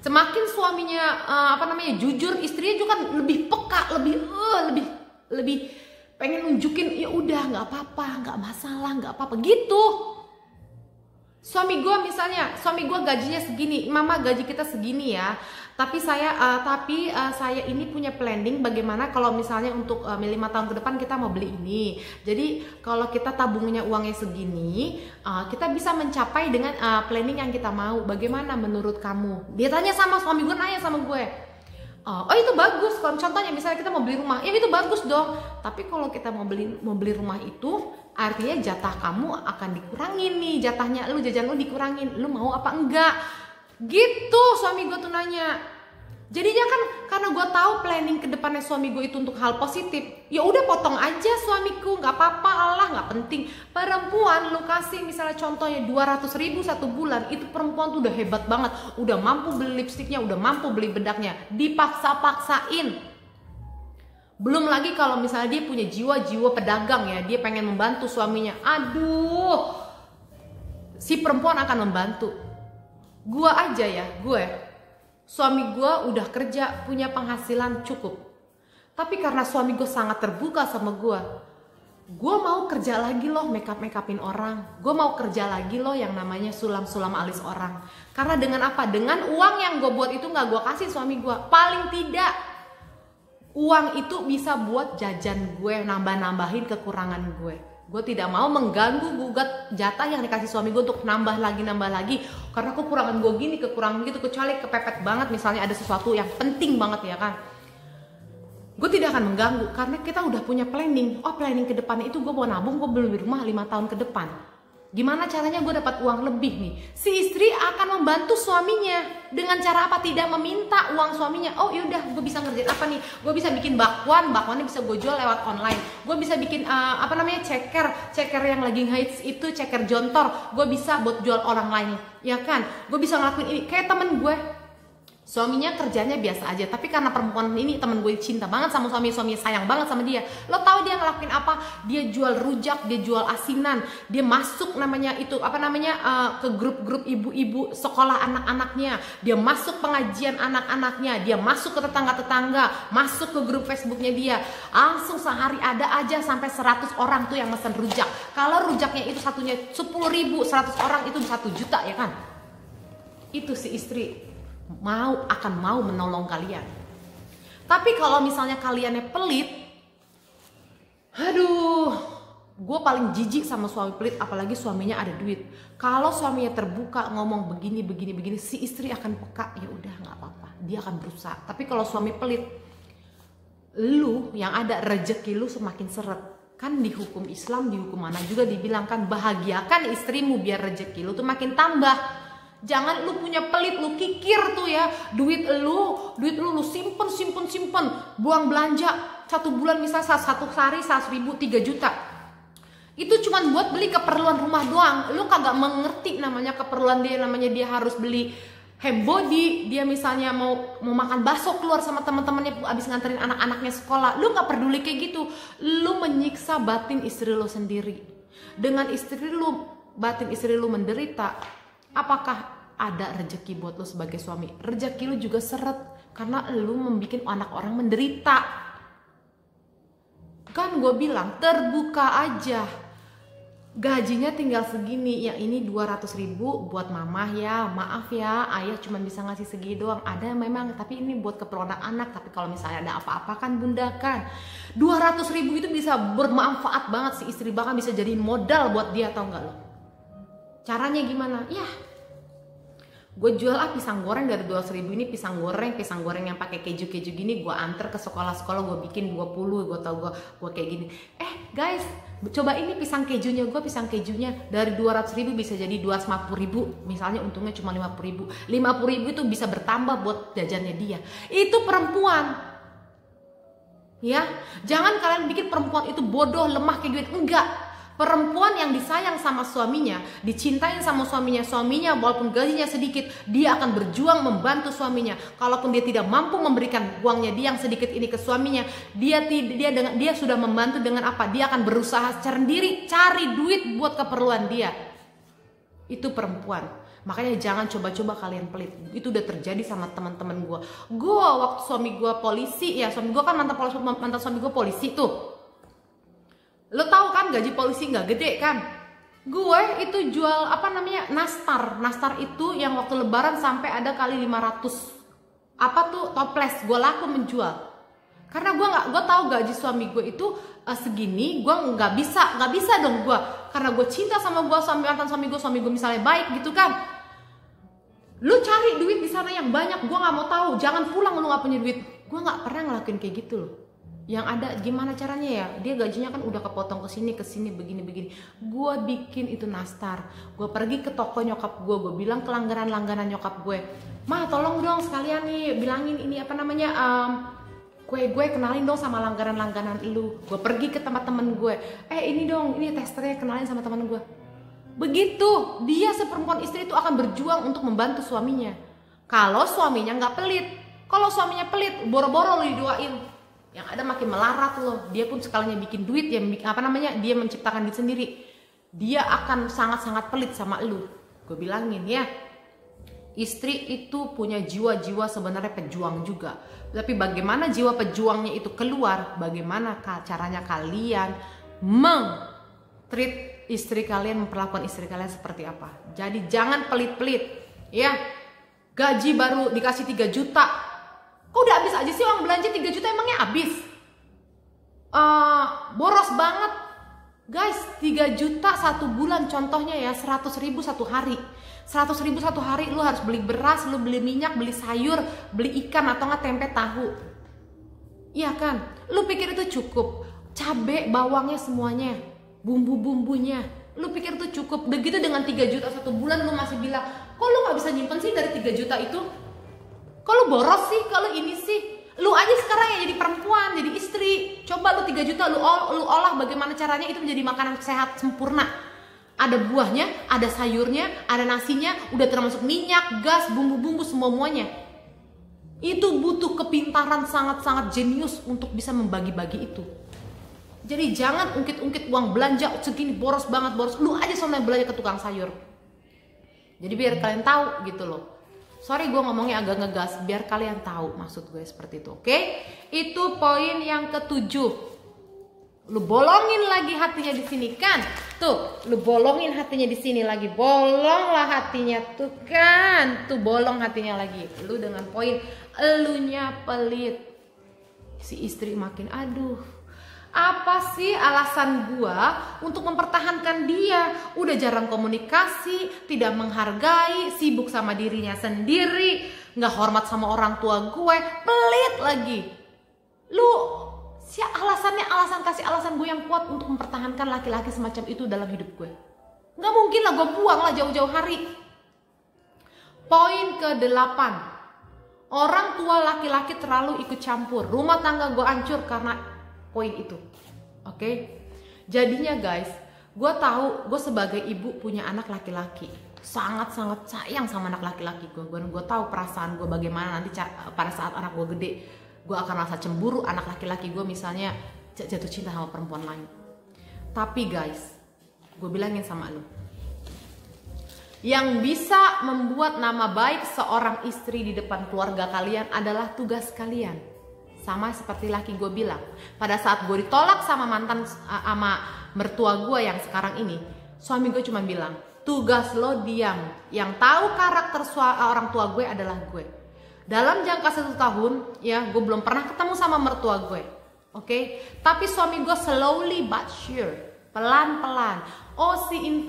A: Semakin suaminya jujur, istrinya juga kan lebih peka, lebih pengen nunjukin ya udah nggak apa-apa, nggak masalah, nggak apa-apa gitu. Suami gue gajinya segini, mama gaji kita segini ya. Tapi saya ini punya planning bagaimana kalau misalnya untuk 5 tahun ke depan kita mau beli ini. Jadi kalau kita tabungnya uangnya segini, kita bisa mencapai dengan planning yang kita mau. Bagaimana menurut kamu? Dia tanya sama suami gue, nanya sama gue. Oh itu bagus. Kalau contohnya misalnya kita mau beli rumah, ya itu bagus dong. Tapi kalau kita mau beli rumah itu, artinya jatah kamu akan dikurangin nih, jatahnya jajan lu dikurangin. Lu mau apa enggak? Gitu suami gue tuh nanya. Jadinya kan karena gue tahu planning ke depannya suami gue itu untuk hal positif, ya udah potong aja suamiku, nggak apa-apa, Allah nggak penting. Perempuan lu kasih misalnya contohnya 200.000 satu bulan, itu perempuan tuh udah hebat banget, udah mampu beli lipstiknya, udah mampu beli bedaknya, dipaksa-paksain. Belum lagi kalau misalnya dia punya jiwa pedagang ya, dia pengen membantu suaminya, aduh, si perempuan akan membantu. Suami gue udah kerja, punya penghasilan cukup. Tapi karena suami gue sangat terbuka sama gue mau kerja lagi loh make upin orang. Gue mau kerja lagi loh yang namanya sulam alis orang. Karena dengan apa? Dengan uang yang gue buat itu gak gue kasih suami gue. Paling tidak uang itu bisa buat jajan gue, nambah-nambahin kekurangan gue. Gue tidak mau mengganggu gugat jatah yang dikasih suami gue untuk nambah lagi karena kekurangan gue gini, kekurangan gitu, kecuali kepepet banget misalnya ada sesuatu yang penting banget ya kan. Gue tidak akan mengganggu karena kita udah punya planning. Oh planning ke depannya itu gue mau nabung, gue beli rumah 5 tahun ke depan. Gimana caranya gue dapat uang lebih nih? Si istri akan membantu suaminya dengan cara apa? Tidak meminta uang suaminya. Oh yaudah, gue bisa ngerjain apa nih? Gue bisa bikin bakwannya bisa gue jual lewat online. Gue bisa bikin ceker yang lagi hits itu, ceker jontor. Gue bisa buat jual orang lain, ya kan? Gue bisa ngelakuin ini. Kayak temen gue, suaminya kerjanya biasa aja, tapi karena perempuan ini temen gue cinta banget sama suaminya sayang banget sama dia. Lo tahu dia ngelakuin apa? Dia jual rujak, dia jual asinan, dia masuk ke grup-grup ibu-ibu sekolah anak-anaknya, dia masuk pengajian anak-anaknya, dia masuk ke tetangga-tetangga, masuk ke grup Facebooknya dia. Langsung sehari ada aja sampai 100 orang tuh yang mesen rujak. Kalau rujaknya itu satunya 10.000, 100 orang itu 1 juta ya kan? Itu si istri akan mau menolong kalian. Tapi kalau misalnya kaliannya pelit, aduh, gue paling jijik sama suami pelit, apalagi suaminya ada duit. Kalau suaminya terbuka ngomong begini, si istri akan peka, ya udah nggak apa-apa, dia akan berusaha. Tapi kalau suami pelit, lu yang ada rezeki lu semakin seret. Kan di hukum Islam, di hukum mana juga dibilang kan, bahagiakan istrimu biar rezeki lu tuh makin tambah. Jangan lu punya pelit, lu kikir tuh ya, duit lu simpen, buang belanja 1 bulan misalnya 1 hari 100.000, 3 juta. Itu cuman buat beli keperluan rumah doang. Lu kagak mengerti namanya keperluan dia, namanya dia harus beli hand body, dia misalnya mau makan bakso keluar sama teman-temannya abis nganterin anak-anaknya sekolah. Lu nggak peduli kayak gitu. Lu menyiksa batin istri lu sendiri. Dengan batin istri lu menderita, apakah ada rezeki buat lo sebagai suami? Rezeki lo juga seret karena lo membuat anak orang menderita. Kan gue bilang terbuka aja. Gajinya tinggal segini, yang ini 200.000 buat mamah ya, maaf ya ayah cuma bisa ngasih segini doang. Ada memang, tapi ini buat keperluan anak. Tapi kalau misalnya ada apa-apa kan bunda kan 200.000 itu bisa bermanfaat banget. Si istri bahkan bisa jadi modal buat dia, tau gak lo? Caranya gimana? Ya gue jual pisang goreng dari 200.000 ini, pisang goreng yang pakai keju gini, gue anter ke sekolah-sekolah, gue bikin 20, gue tau gue kayak gini. Guys, coba ini pisang kejunya dari 200.000 bisa jadi 250.000, misalnya untungnya cuma 50.000 itu bisa bertambah buat jajannya dia. Itu perempuan ya. Jangan kalian bikin perempuan itu bodoh, lemah kayak gitu. Enggak, Perempuan yang disayang sama suaminya, dicintain sama suaminya walaupun gajinya sedikit, dia akan berjuang membantu suaminya. Kalaupun dia tidak mampu memberikan uangnya dia yang sedikit ini ke suaminya, dia sudah membantu dengan apa? Dia akan berusaha sendiri cari duit buat keperluan dia. Itu perempuan. Makanya jangan coba-coba kalian pelit. Itu udah terjadi sama teman-teman gue. Gue waktu suami gue polisi, ya suami gue kan mantan suami gue polisi tuh. Lo tahu kan gaji polisi nggak gede kan? Gue itu jual apa namanya nastar. Nastar itu yang waktu lebaran sampai ada kali 500 apa tuh toples. Gue laku menjual. Karena gue tahu gaji suami gue itu segini. Gue nggak bisa dong gue. Karena gue cinta sama gue mantan suami gue misalnya baik gitu kan. Lu cari duit di sana yang banyak. Gue nggak mau tahu. Jangan pulang lu nggak punya duit. Gue nggak pernah ngelakuin kayak gitu loh. Yang ada gimana caranya ya, dia gajinya kan udah kepotong ke sini begini. Gue bikin itu nastar. Gue pergi ke toko nyokap gue bilang ke langganan nyokap gue, "Ma, tolong dong sekalian nih bilangin ini apa namanya kue gue kenalin dong sama langganan lu." Gue pergi ke tempat temen gue, ini dong, ini testernya kenalin sama temen gue. Begitu dia seperempuan istri itu akan berjuang untuk membantu suaminya. Kalau suaminya nggak pelit, kalau suaminya pelit, boro-boro lu didoain. Yang ada makin melarat loh. Dia pun sekalinya bikin duit, dia menciptakan duit sendiri. Dia akan sangat-sangat pelit sama lu. Gue bilangin ya, istri itu punya jiwa-jiwa sebenarnya pejuang juga. Tapi bagaimana jiwa pejuangnya itu keluar, bagaimana caranya kalian treat istri kalian, memperlakukan istri kalian seperti apa. Jadi jangan pelit-pelit ya. Gaji baru dikasih 3 juta, kok udah habis aja sih uang belanja 3 juta, emangnya habis? Boros banget. Guys, 3 juta 1 bulan contohnya ya, 100.000 1 hari. 100.000 1 hari lu harus beli beras, lu beli minyak, beli sayur, beli ikan atau nggak tempe tahu. Iya kan? Lu pikir itu cukup? Cabe, bawangnya semuanya, bumbu-bumbunya. Lu pikir itu cukup? Begitu dengan 3 juta 1 bulan lu masih bilang, "Kok lu nggak bisa nyimpen sih dari 3 juta itu? Kalau boros sih, kalau ini sih." Lu aja sekarang ya jadi perempuan, jadi istri. Coba lu 3 juta lu olah bagaimana caranya itu menjadi makanan sehat sempurna. Ada buahnya, ada sayurnya, ada nasinya, udah termasuk minyak, gas, bumbu-bumbu semuanya. Itu butuh kepintaran sangat-sangat jenius untuk bisa membagi-bagi itu. Jadi jangan ungkit-ungkit uang belanja segini boros banget, boros. Lu aja sama belanja ke tukang sayur. Jadi biar kalian tahu gitu loh. Sorry gue ngomongnya agak ngegas, biar kalian tahu maksud gue seperti itu, oke? Itu poin yang ke-7. Lu bolongin lagi hatinya di sini kan? Tuh, lu bolongin hatinya di sini lagi. Bolonglah hatinya tuh kan. Tuh bolong hatinya lagi. Lu dengan poin elunya pelit. Si istri makin aduh. Apa sih alasan gua untuk mempertahankan dia? Udah jarang komunikasi, tidak menghargai, sibuk sama dirinya sendiri, nggak hormat sama orang tua gue, pelit lagi. Lu kasih alasan gue yang kuat untuk mempertahankan laki-laki semacam itu dalam hidup gue. Nggak mungkin lah gue buang lah jauh-jauh hari. Poin ke-8. Orang tua laki-laki terlalu ikut campur. Rumah tangga gue hancur karena poin itu. Oke? Jadinya guys, gue tahu gue sebagai ibu punya anak laki-laki. Sangat-sangat sayang sama anak laki-laki gue. Gue tahu perasaan gue bagaimana nanti pada saat anak gue gede. Gue akan rasa cemburu anak laki-laki gue misalnya jatuh cinta sama perempuan lain. Tapi guys, gue bilangin sama lu, yang bisa membuat nama baik seorang istri di depan keluarga kalian adalah tugas kalian. Sama seperti laki gue bilang, pada saat gue ditolak sama mertua gue yang sekarang ini, suami gue cuma bilang, tugas lo diam, yang tahu karakter orang tua gue adalah gue. Dalam jangka 1 tahun ya, gue belum pernah ketemu sama mertua gue, oke? Tapi suami gue slowly but sure, pelan-pelan. Oh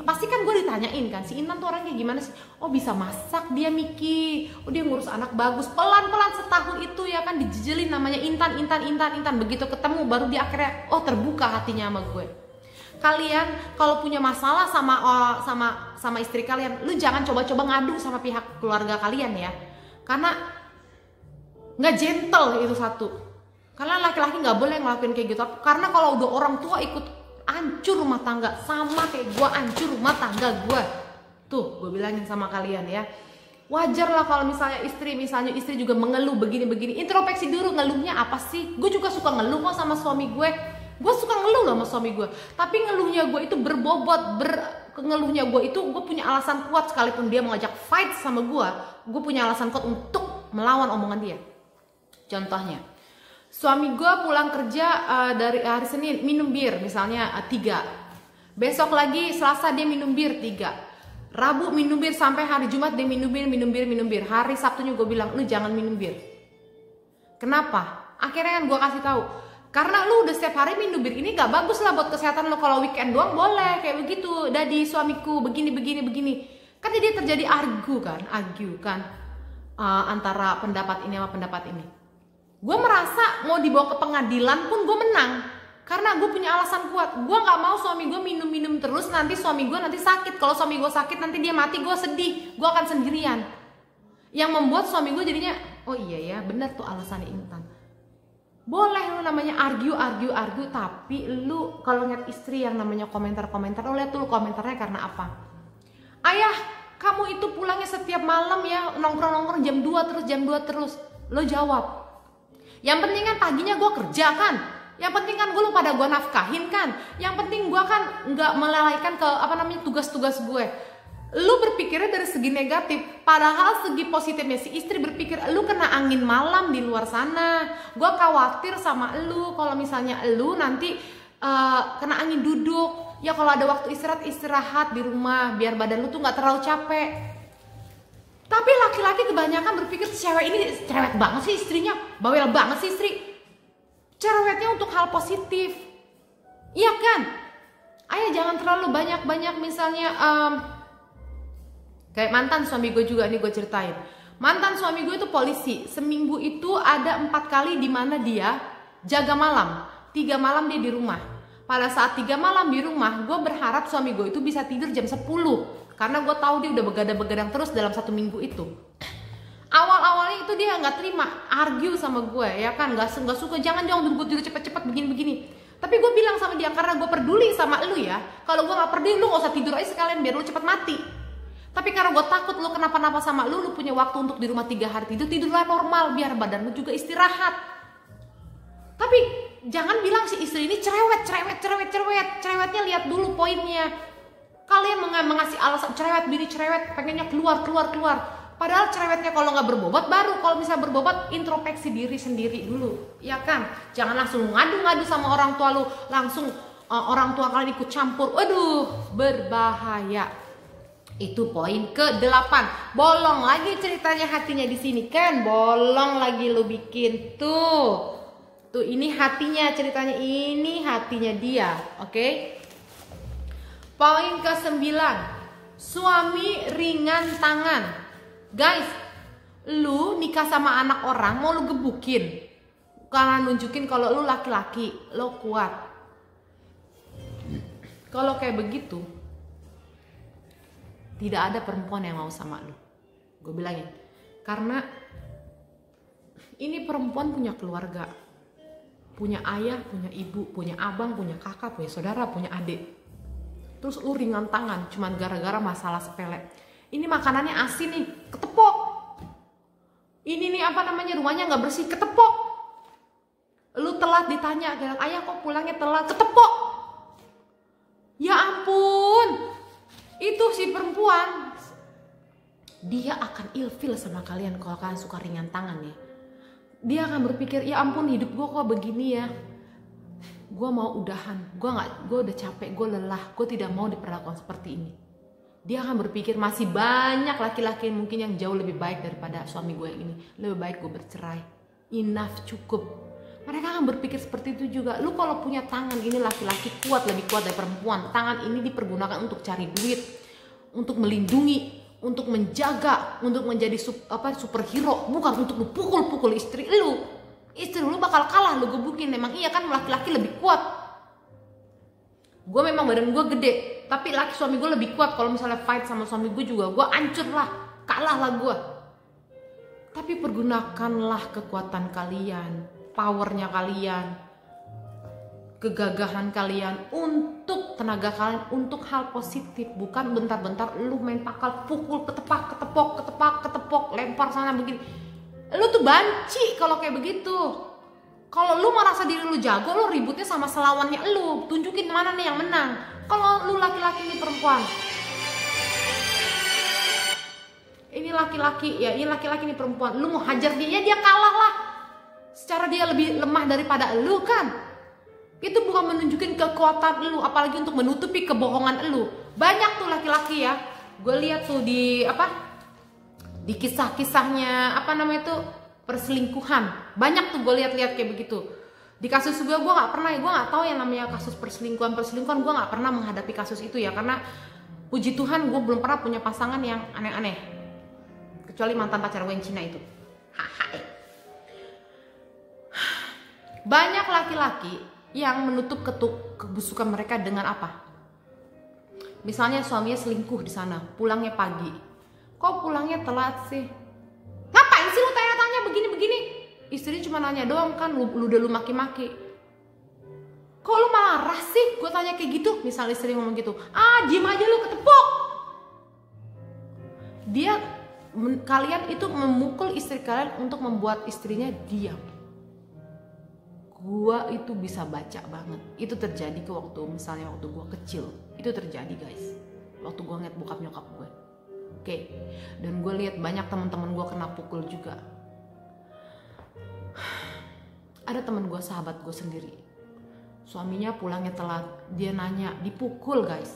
A: pasti kan gue ditanyain kan, si Intan tuh orangnya gimana sih? Oh bisa masak dia Miki, oh dia ngurus anak bagus. Pelan-pelan setahun itu ya kan dijejelin namanya Intan. Begitu ketemu baru dia akhirnya terbuka hatinya sama gue. Kalian kalau punya masalah sama istri kalian, lu jangan coba-coba ngadu sama pihak keluarga kalian ya, karena nggak gentle itu satu. Karena laki-laki nggak boleh ngelakuin kayak gitu. Karena kalau udah orang tua ikut hancur rumah tangga, sama kayak gue hancur rumah tangga gue. Tuh gue bilangin sama kalian ya, wajar lah kalau misalnya istri juga mengeluh begini-begini. Introspeksi dulu, ngeluhnya apa sih? Gue juga suka ngeluh kok sama suami gue suka ngeluh loh sama suami gue, tapi ngeluhnya gue itu berbobot, ngeluhnya gue itu gue punya alasan kuat. Sekalipun dia mengajak fight sama gue punya alasan kuat untuk melawan omongan dia. Contohnya, suami gue pulang kerja dari hari Senin minum bir misalnya 3, besok lagi Selasa dia minum bir 3, Rabu minum bir sampai hari Jumat dia minum bir. Hari Sabtunya gue bilang, lu jangan minum bir. Kenapa? Akhirnya kan gue kasih tahu, karena lu udah setiap hari minum bir, ini gak bagus lah buat kesehatan lu. Kalau weekend doang boleh kayak begitu. Dadi suamiku begini. Kan jadi terjadi argue kan antara pendapat ini sama pendapat ini. Gue merasa mau dibawa ke pengadilan pun gue menang, karena gue punya alasan kuat. Gue gak mau suami gue minum terus, nanti suami gue nanti sakit. Kalau suami gue sakit nanti dia mati, gue sedih, gue akan sendirian. Yang membuat suami gue jadinya, oh iya ya bener tuh alasannya Intan. Boleh lu namanya argue, tapi lu kalau ngeliat istri yang namanya komentar, lu lihat dulu komentarnya karena apa. Ayah, kamu itu pulangnya setiap malam ya, nongkrong jam 2 terus. Lo jawab, yang penting kan paginya gue kerja kan, yang penting kan gue pada gue nafkahin kan, yang penting gue kan nggak melalaikan ke tugas-tugas gue. Lu berpikirnya dari segi negatif, padahal segi positifnya si istri berpikir lu kena angin malam di luar sana. Gue khawatir sama lu kalau misalnya lu nanti kena angin duduk. Ya kalau ada waktu istirahat di rumah biar badan lu tuh nggak terlalu capek. Tapi laki-laki kebanyakan berpikir cewek ini cerewet banget sih istrinya, bawel banget sih istri. Cerewetnya untuk hal positif, iya kan? Ayah jangan terlalu banyak misalnya. Kayak mantan suami gue juga nih gue ceritain. Mantan suami gue itu polisi. Seminggu itu ada 4 kali di mana dia jaga malam. 3 malam dia di rumah. Pada saat 3 malam di rumah, gue berharap suami gue itu bisa tidur jam 10. Karena gue tahu dia udah begadang-begadang terus dalam 1 minggu itu. Awal-awalnya itu dia nggak terima, argue sama gue ya kan, nggak suka, jangan gue tidur cepet-cepet begini. Tapi gue bilang sama dia, karena gue peduli sama lu ya. Kalau gue nggak peduli, lu nggak usah tidur aja sekalian biar lu cepet mati. Tapi karena gue takut lu kenapa-napa sama lu punya waktu untuk di rumah 3 hari tidurlah normal biar badan lu juga istirahat. Tapi jangan bilang si istri ini cerewet. Cerewetnya lihat dulu poinnya. Kalian mengasih alasan cerewet, bini cerewet, pengennya keluar. Padahal cerewetnya kalau nggak berbobot baru, kalau misalnya berbobot introspeksi diri sendiri dulu, ya kan? Jangan langsung ngadu-ngadu sama orang tua lu, langsung orang tua kalian ikut campur. Waduh, berbahaya. Itu poin ke-8. Bolong lagi ceritanya hatinya di sini kan? Bolong lagi lu bikin tuh. Tuh ini hatinya ceritanya, ini hatinya dia, oke? Poin ke-9. Suami ringan tangan. Guys, lu nikah sama anak orang mau lu gebukin karena nunjukin kalau lu laki-laki, lu kuat. Kalau kayak begitu, tidak ada perempuan yang mau sama lu. Gue bilangin, karena ini perempuan punya keluarga, punya ayah, punya ibu, punya abang, punya kakak, punya saudara, punya adik. Terus lu ringan tangan cuman gara-gara masalah sepele. Ini makanannya asin nih, ketepok. Ini nih rumahnya nggak bersih, ketepok. Lu telat ditanya, ayah kok pulangnya telat, ketepok. Ya ampun. Itu si perempuan, dia akan ilfil sama kalian kalau kalian suka ringan tangan ya. Dia akan berpikir, ya ampun hidup gue kok begini ya. Gue mau udahan, gue udah capek, gue lelah, gue tidak mau diperlakukan seperti ini. Dia akan berpikir masih banyak laki-laki mungkin yang jauh lebih baik daripada suami gue yang ini. Lebih baik gue bercerai, enough, cukup. Mereka akan berpikir seperti itu juga. Lu kalau punya tangan ini laki-laki kuat, lebih kuat dari perempuan. Tangan ini dipergunakan untuk cari duit, untuk melindungi, untuk menjaga, untuk menjadi superhero, bukan untuk lu pukul-pukul istri lu. Istri lu bakal kalah lu gebukin. Memang iya kan laki-laki lebih kuat. Gue memang badan gue gede, tapi suami gue lebih kuat. Kalau misalnya fight sama suami gue juga, gue hancur lah, kalah lah gue. Tapi pergunakanlah kekuatan kalian, powernya kalian. kegagahan kalian, untuk tenaga kalian, untuk hal positif. Bukan bentar-bentar lu main pakal, pukul, ketepok, lempar sana begini. Lu tuh banci kalau kayak begitu. Kalau lu merasa diri lu jago, lu ributnya sama selawannya lu. Tunjukin mana nih yang menang. Kalau lu laki-laki nih perempuan, ini laki-laki ya, ini laki-laki nih perempuan, lu mau hajar dia, ya dia kalah lah. Secara dia lebih lemah daripada lu kan. Itu bukan menunjukin kekuatan lu, apalagi untuk menutupi kebohongan lu. Banyak tuh laki-laki ya, gue lihat tuh di di kisah-kisahnya perselingkuhan. Banyak tuh gue lihat-lihat kayak begitu. Di kasus gue nggak pernah, gue nggak tahu yang namanya kasus perselingkuhan gue nggak pernah menghadapi kasus itu ya, karena puji Tuhan gue belum pernah punya pasangan yang aneh-aneh, kecuali mantan pacar gue yang Cina itu. Banyak laki-laki yang menutup kebusukan mereka dengan apa? Misalnya suaminya selingkuh di sana, pulangnya pagi. Kok pulangnya telat sih? Ngapain sih lu tanya-tanya begini-begini? Istri cuma nanya doang kan, lu udah maki-maki. Kok lu marah sih? Gue tanya kayak gitu, misalnya istri ngomong gitu. Diem aja lu, ketepok. Kalian itu memukul istri kalian untuk membuat istrinya diam. Gua itu bisa baca banget. Itu terjadi waktu gua kecil. Itu terjadi guys. Waktu gua ngeliat bokap nyokap gue. Oke. Dan gue lihat banyak teman-teman gue kena pukul juga. Ada teman gue, sahabat gue sendiri. Suaminya pulangnya telat. Dia nanya, dipukul guys.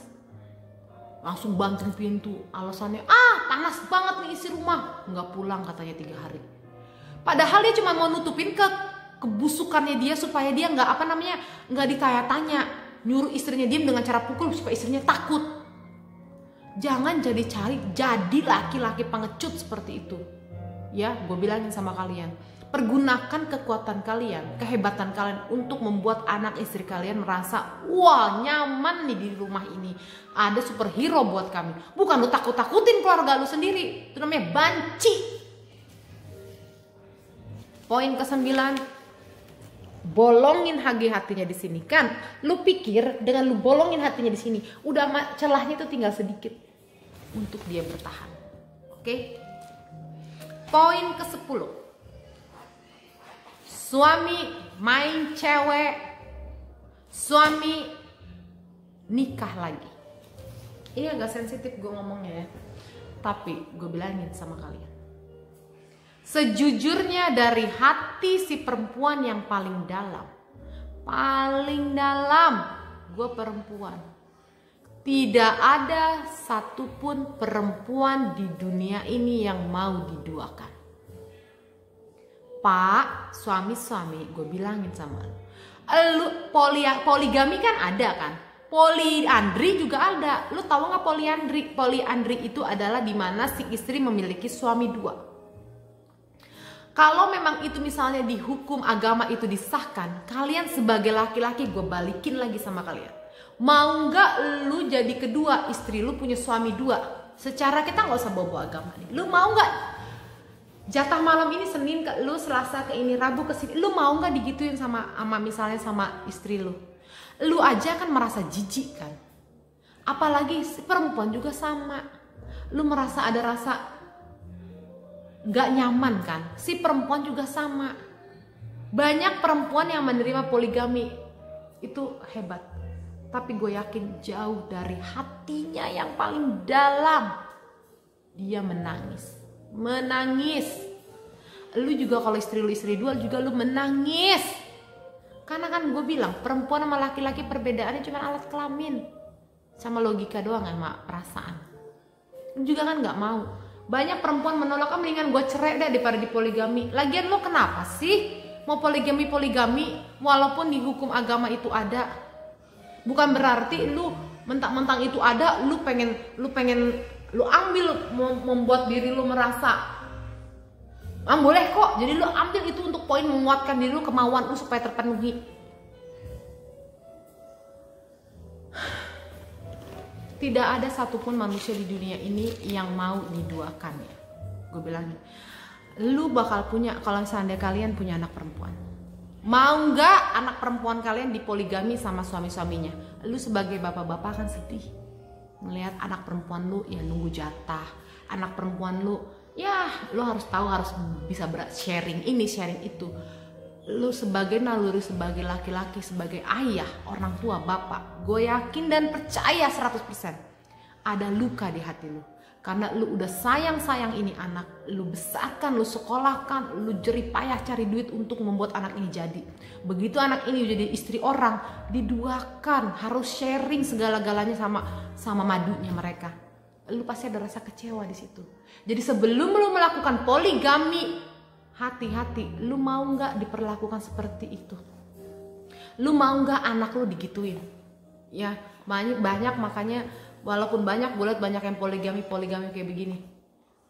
A: Langsung banting pintu. Alasannya, panas banget nih isi rumah. Nggak pulang katanya 3 hari. Padahal dia cuma mau nutupin kebusukannya dia supaya dia nggak ditanya-tanya, nyuruh istrinya diam dengan cara pukul supaya istrinya takut. Jangan jadi laki-laki pengecut seperti itu. Ya, gue bilangin sama kalian, pergunakan kekuatan kalian, kehebatan kalian untuk membuat anak istri kalian merasa, wah nyaman nih di rumah ini, ada superhero buat kami. Bukan lu takut-takutin keluarga lu sendiri, itu namanya banci. Poin ke-9, bolongin hatinya di sini kan. Lu pikir dengan lu bolongin hatinya di sini, udah celahnya itu tinggal sedikit untuk dia bertahan. Oke? Poin ke-10. Suami main cewek, suami nikah lagi. Ini agak sensitif gue ngomongnya ya, tapi gue bilangin sama kalian, sejujurnya dari hati si perempuan yang paling dalam, gue perempuan, tidak ada satupun perempuan di dunia ini yang mau diduakan. Pak, suami-suami, gue bilangin sama lu, poligami kan ada kan, poliandri juga ada. Lu tahu nggak poliandri? Poliandri itu adalah dimana si istri memiliki suami 2. Kalau memang itu misalnya di hukum agama itu disahkan, kalian sebagai laki-laki, gue balikin lagi sama kalian, mau nggak lu jadi kedua istri lu punya suami 2? Secara kita nggak usah bawa agama nih. Lu mau nggak jatah malam ini Senin ke lu, Selasa ke ini, Rabu ke sini, lu mau nggak digituin sama misalnya sama istri lu? Lu aja kan merasa jijik kan, apalagi si perempuan juga sama. Lu merasa ada rasa gak nyaman kan, si perempuan juga sama. Banyak perempuan yang menerima poligami itu hebat, tapi gue yakin jauh dari hatinya yang paling dalam dia menangis. Lu juga kalau istri 2 juga lu menangis. Karena kan gue bilang perempuan sama laki-laki perbedaannya cuma alat kelamin sama logika doang, sama perasaan. Lu juga kan gak mau. Banyak perempuan menolak, mendingan gue cerai deh daripada di poligami. Lagian lu kenapa sih mau poligami walaupun di hukum agama itu ada? Bukan berarti lu mentang-mentang itu ada, lu pengen lu ambil, membuat diri lu merasa boleh kok. Jadi lu ambil itu untuk poin menguatkan diri lu, kemauan lu supaya terpenuhi. Tidak ada satupun manusia di dunia ini yang mau diduakan ya. Gue bilang, lu bakal punya, kalau misalnya kalian punya anak perempuan, Mau nggak anak perempuan kalian dipoligami sama suami-suaminya? Lu sebagai bapak-bapak kan sedih melihat anak perempuan lu ya nunggu jatah. Anak perempuan lu ya lu harus tahu, harus bisa sharing ini sharing itu. Lu sebagai naluri, sebagai laki-laki, sebagai ayah, orang tua, bapak, gue yakin dan percaya 100% ada luka di hati lu. Karena lu udah sayang-sayang ini anak, lu besarkan, lu sekolahkan, lu jerih payah cari duit untuk membuat anak ini jadi. Begitu anak ini jadi istri orang, diduakan, harus sharing segala-galanya sama madunya mereka. Lu pasti ada rasa kecewa di situ. Jadi sebelum lu melakukan poligami, hati-hati, lu mau nggak diperlakukan seperti itu? Lu mau nggak anak lu digituin? Ya banyak makanya. Walaupun banyak yang poligami kayak begini,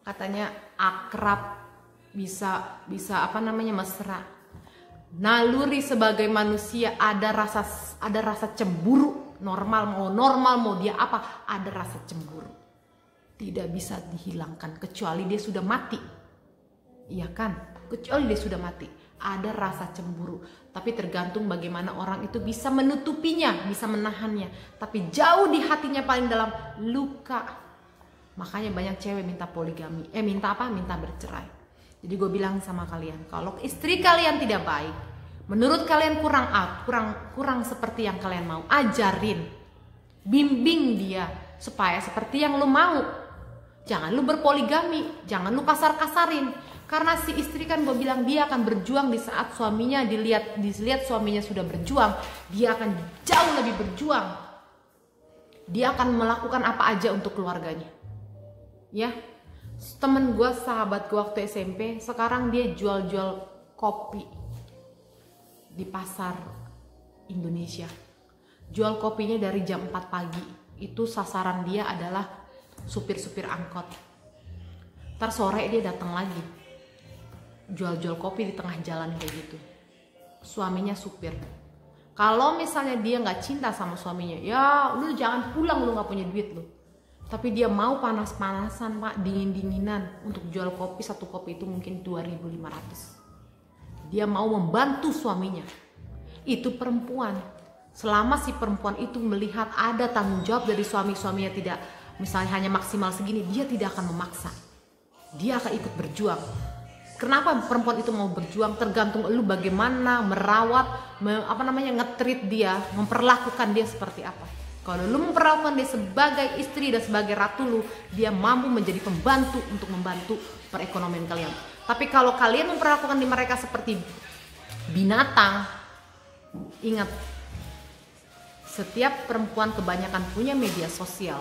A: katanya akrab, bisa mesra. Naluri sebagai manusia ada rasa cemburu, normal mau dia apa, ada rasa cemburu, tidak bisa dihilangkan kecuali dia sudah mati, iya kan? Kecuali dia sudah mati. Ada rasa cemburu, tapi tergantung bagaimana orang itu bisa menutupinya, bisa menahannya. Tapi jauh di hatinya paling dalam luka. Makanya banyak cewek minta poligami, minta bercerai. Jadi gue bilang sama kalian, kalau istri kalian tidak baik, menurut kalian kurang seperti yang kalian mau, ajarin, bimbing dia supaya seperti yang lu mau. Jangan lu berpoligami, jangan lu kasar-kasarin. Karena si istri kan gue bilang dia akan berjuang di saat suaminya dilihat suaminya sudah berjuang, dia akan jauh lebih berjuang. Dia akan melakukan apa aja untuk keluarganya. Ya, temen gue, sahabat gue waktu SMP, sekarang dia jual kopi di pasar Indonesia. Jual kopinya dari jam 4 pagi. Itu sasaran dia adalah supir-supir angkot. Ntar sore dia datang lagi. Jual kopi di tengah jalan kayak gitu. Suaminya supir. Kalau misalnya dia nggak cinta sama suaminya, ya lu jangan pulang, lu nggak punya duit lu. Tapi dia mau panas-panasan pak, dingin-dinginan untuk jual kopi, satu kopi itu mungkin 2.500. Dia mau membantu suaminya. Itu perempuan. Selama si perempuan itu melihat ada tanggung jawab dari suaminya, tidak misalnya hanya maksimal segini, dia tidak akan memaksa. Dia akan ikut berjuang. Kenapa perempuan itu mau berjuang? Tergantung lu bagaimana merawat, nge-treat dia, memperlakukan dia seperti apa. Kalau lu memperlakukan dia sebagai istri dan sebagai ratu lu, dia mampu menjadi pembantu untuk membantu perekonomian kalian. Tapi kalau kalian memperlakukan mereka seperti binatang, ingat, setiap perempuan kebanyakan punya media sosial.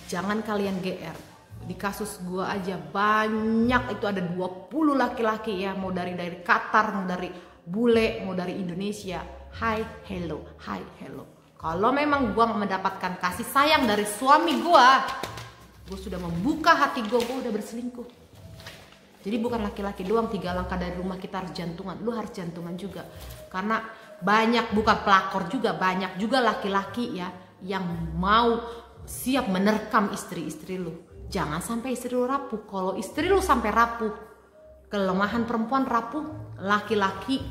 A: Jangan kalian GR. Di kasus gue aja banyak, itu ada 20 laki-laki ya, mau dari Qatar, mau dari bule, mau dari Indonesia. Hi hello. Kalau memang gue mendapatkan kasih sayang dari suami gue sudah membuka hati gue udah berselingkuh. Jadi bukan laki-laki doang, 3 langkah dari rumah kita harus jantungan. Lu harus jantungan juga. Karena banyak, bukan pelakor juga, banyak juga laki-laki ya yang mau siap menerkam istri-istri lu. Jangan sampai istri lu rapuh. Kalau istri lu sampai rapuh, kelemahan perempuan rapuh, laki-laki,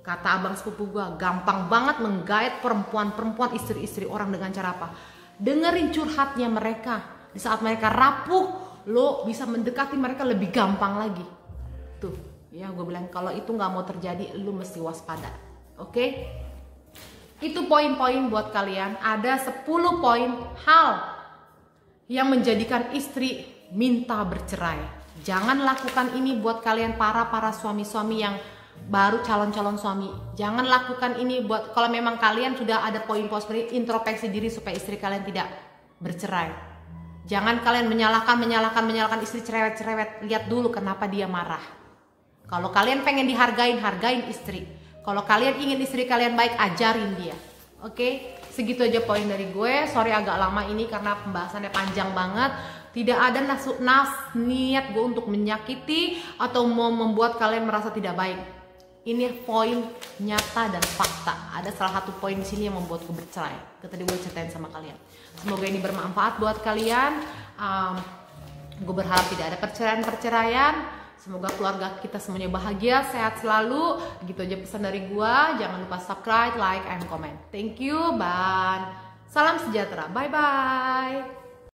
A: kata abang sepupu gua, gampang banget menggait perempuan istri-istri orang dengan cara apa? Dengerin curhatnya mereka. Di saat mereka rapuh, lo bisa mendekati mereka lebih gampang lagi. Tuh, ya gue bilang kalau itu nggak mau terjadi, lo mesti waspada. Oke? Itu poin-poin buat kalian. Ada 10 poin hal yang menjadikan istri minta bercerai. Jangan lakukan ini buat kalian para suami-suami yang baru calon suami. Jangan lakukan ini buat kalau memang kalian sudah ada poin-poin seperti introspeksi diri supaya istri kalian tidak bercerai. Jangan kalian menyalahkan istri cerewet. Lihat dulu kenapa dia marah. Kalau kalian pengen dihargain, hargain istri. Kalau kalian ingin istri kalian baik, ajarin dia. Oke? Segitu aja poin dari gue. Sorry agak lama ini karena pembahasannya panjang banget. Tidak ada niat gue untuk menyakiti atau mau membuat kalian merasa tidak baik. Ini poin nyata dan fakta. Ada salah satu poin di sini yang membuat gue bercerai. Tadi gue ceritain sama kalian. Semoga ini bermanfaat buat kalian. Gue berharap tidak ada perceraian. Semoga keluarga kita semuanya bahagia, sehat selalu. Gitu aja pesan dari gua. Jangan lupa subscribe, like, and comment. Thank you, dan salam sejahtera. Bye-bye.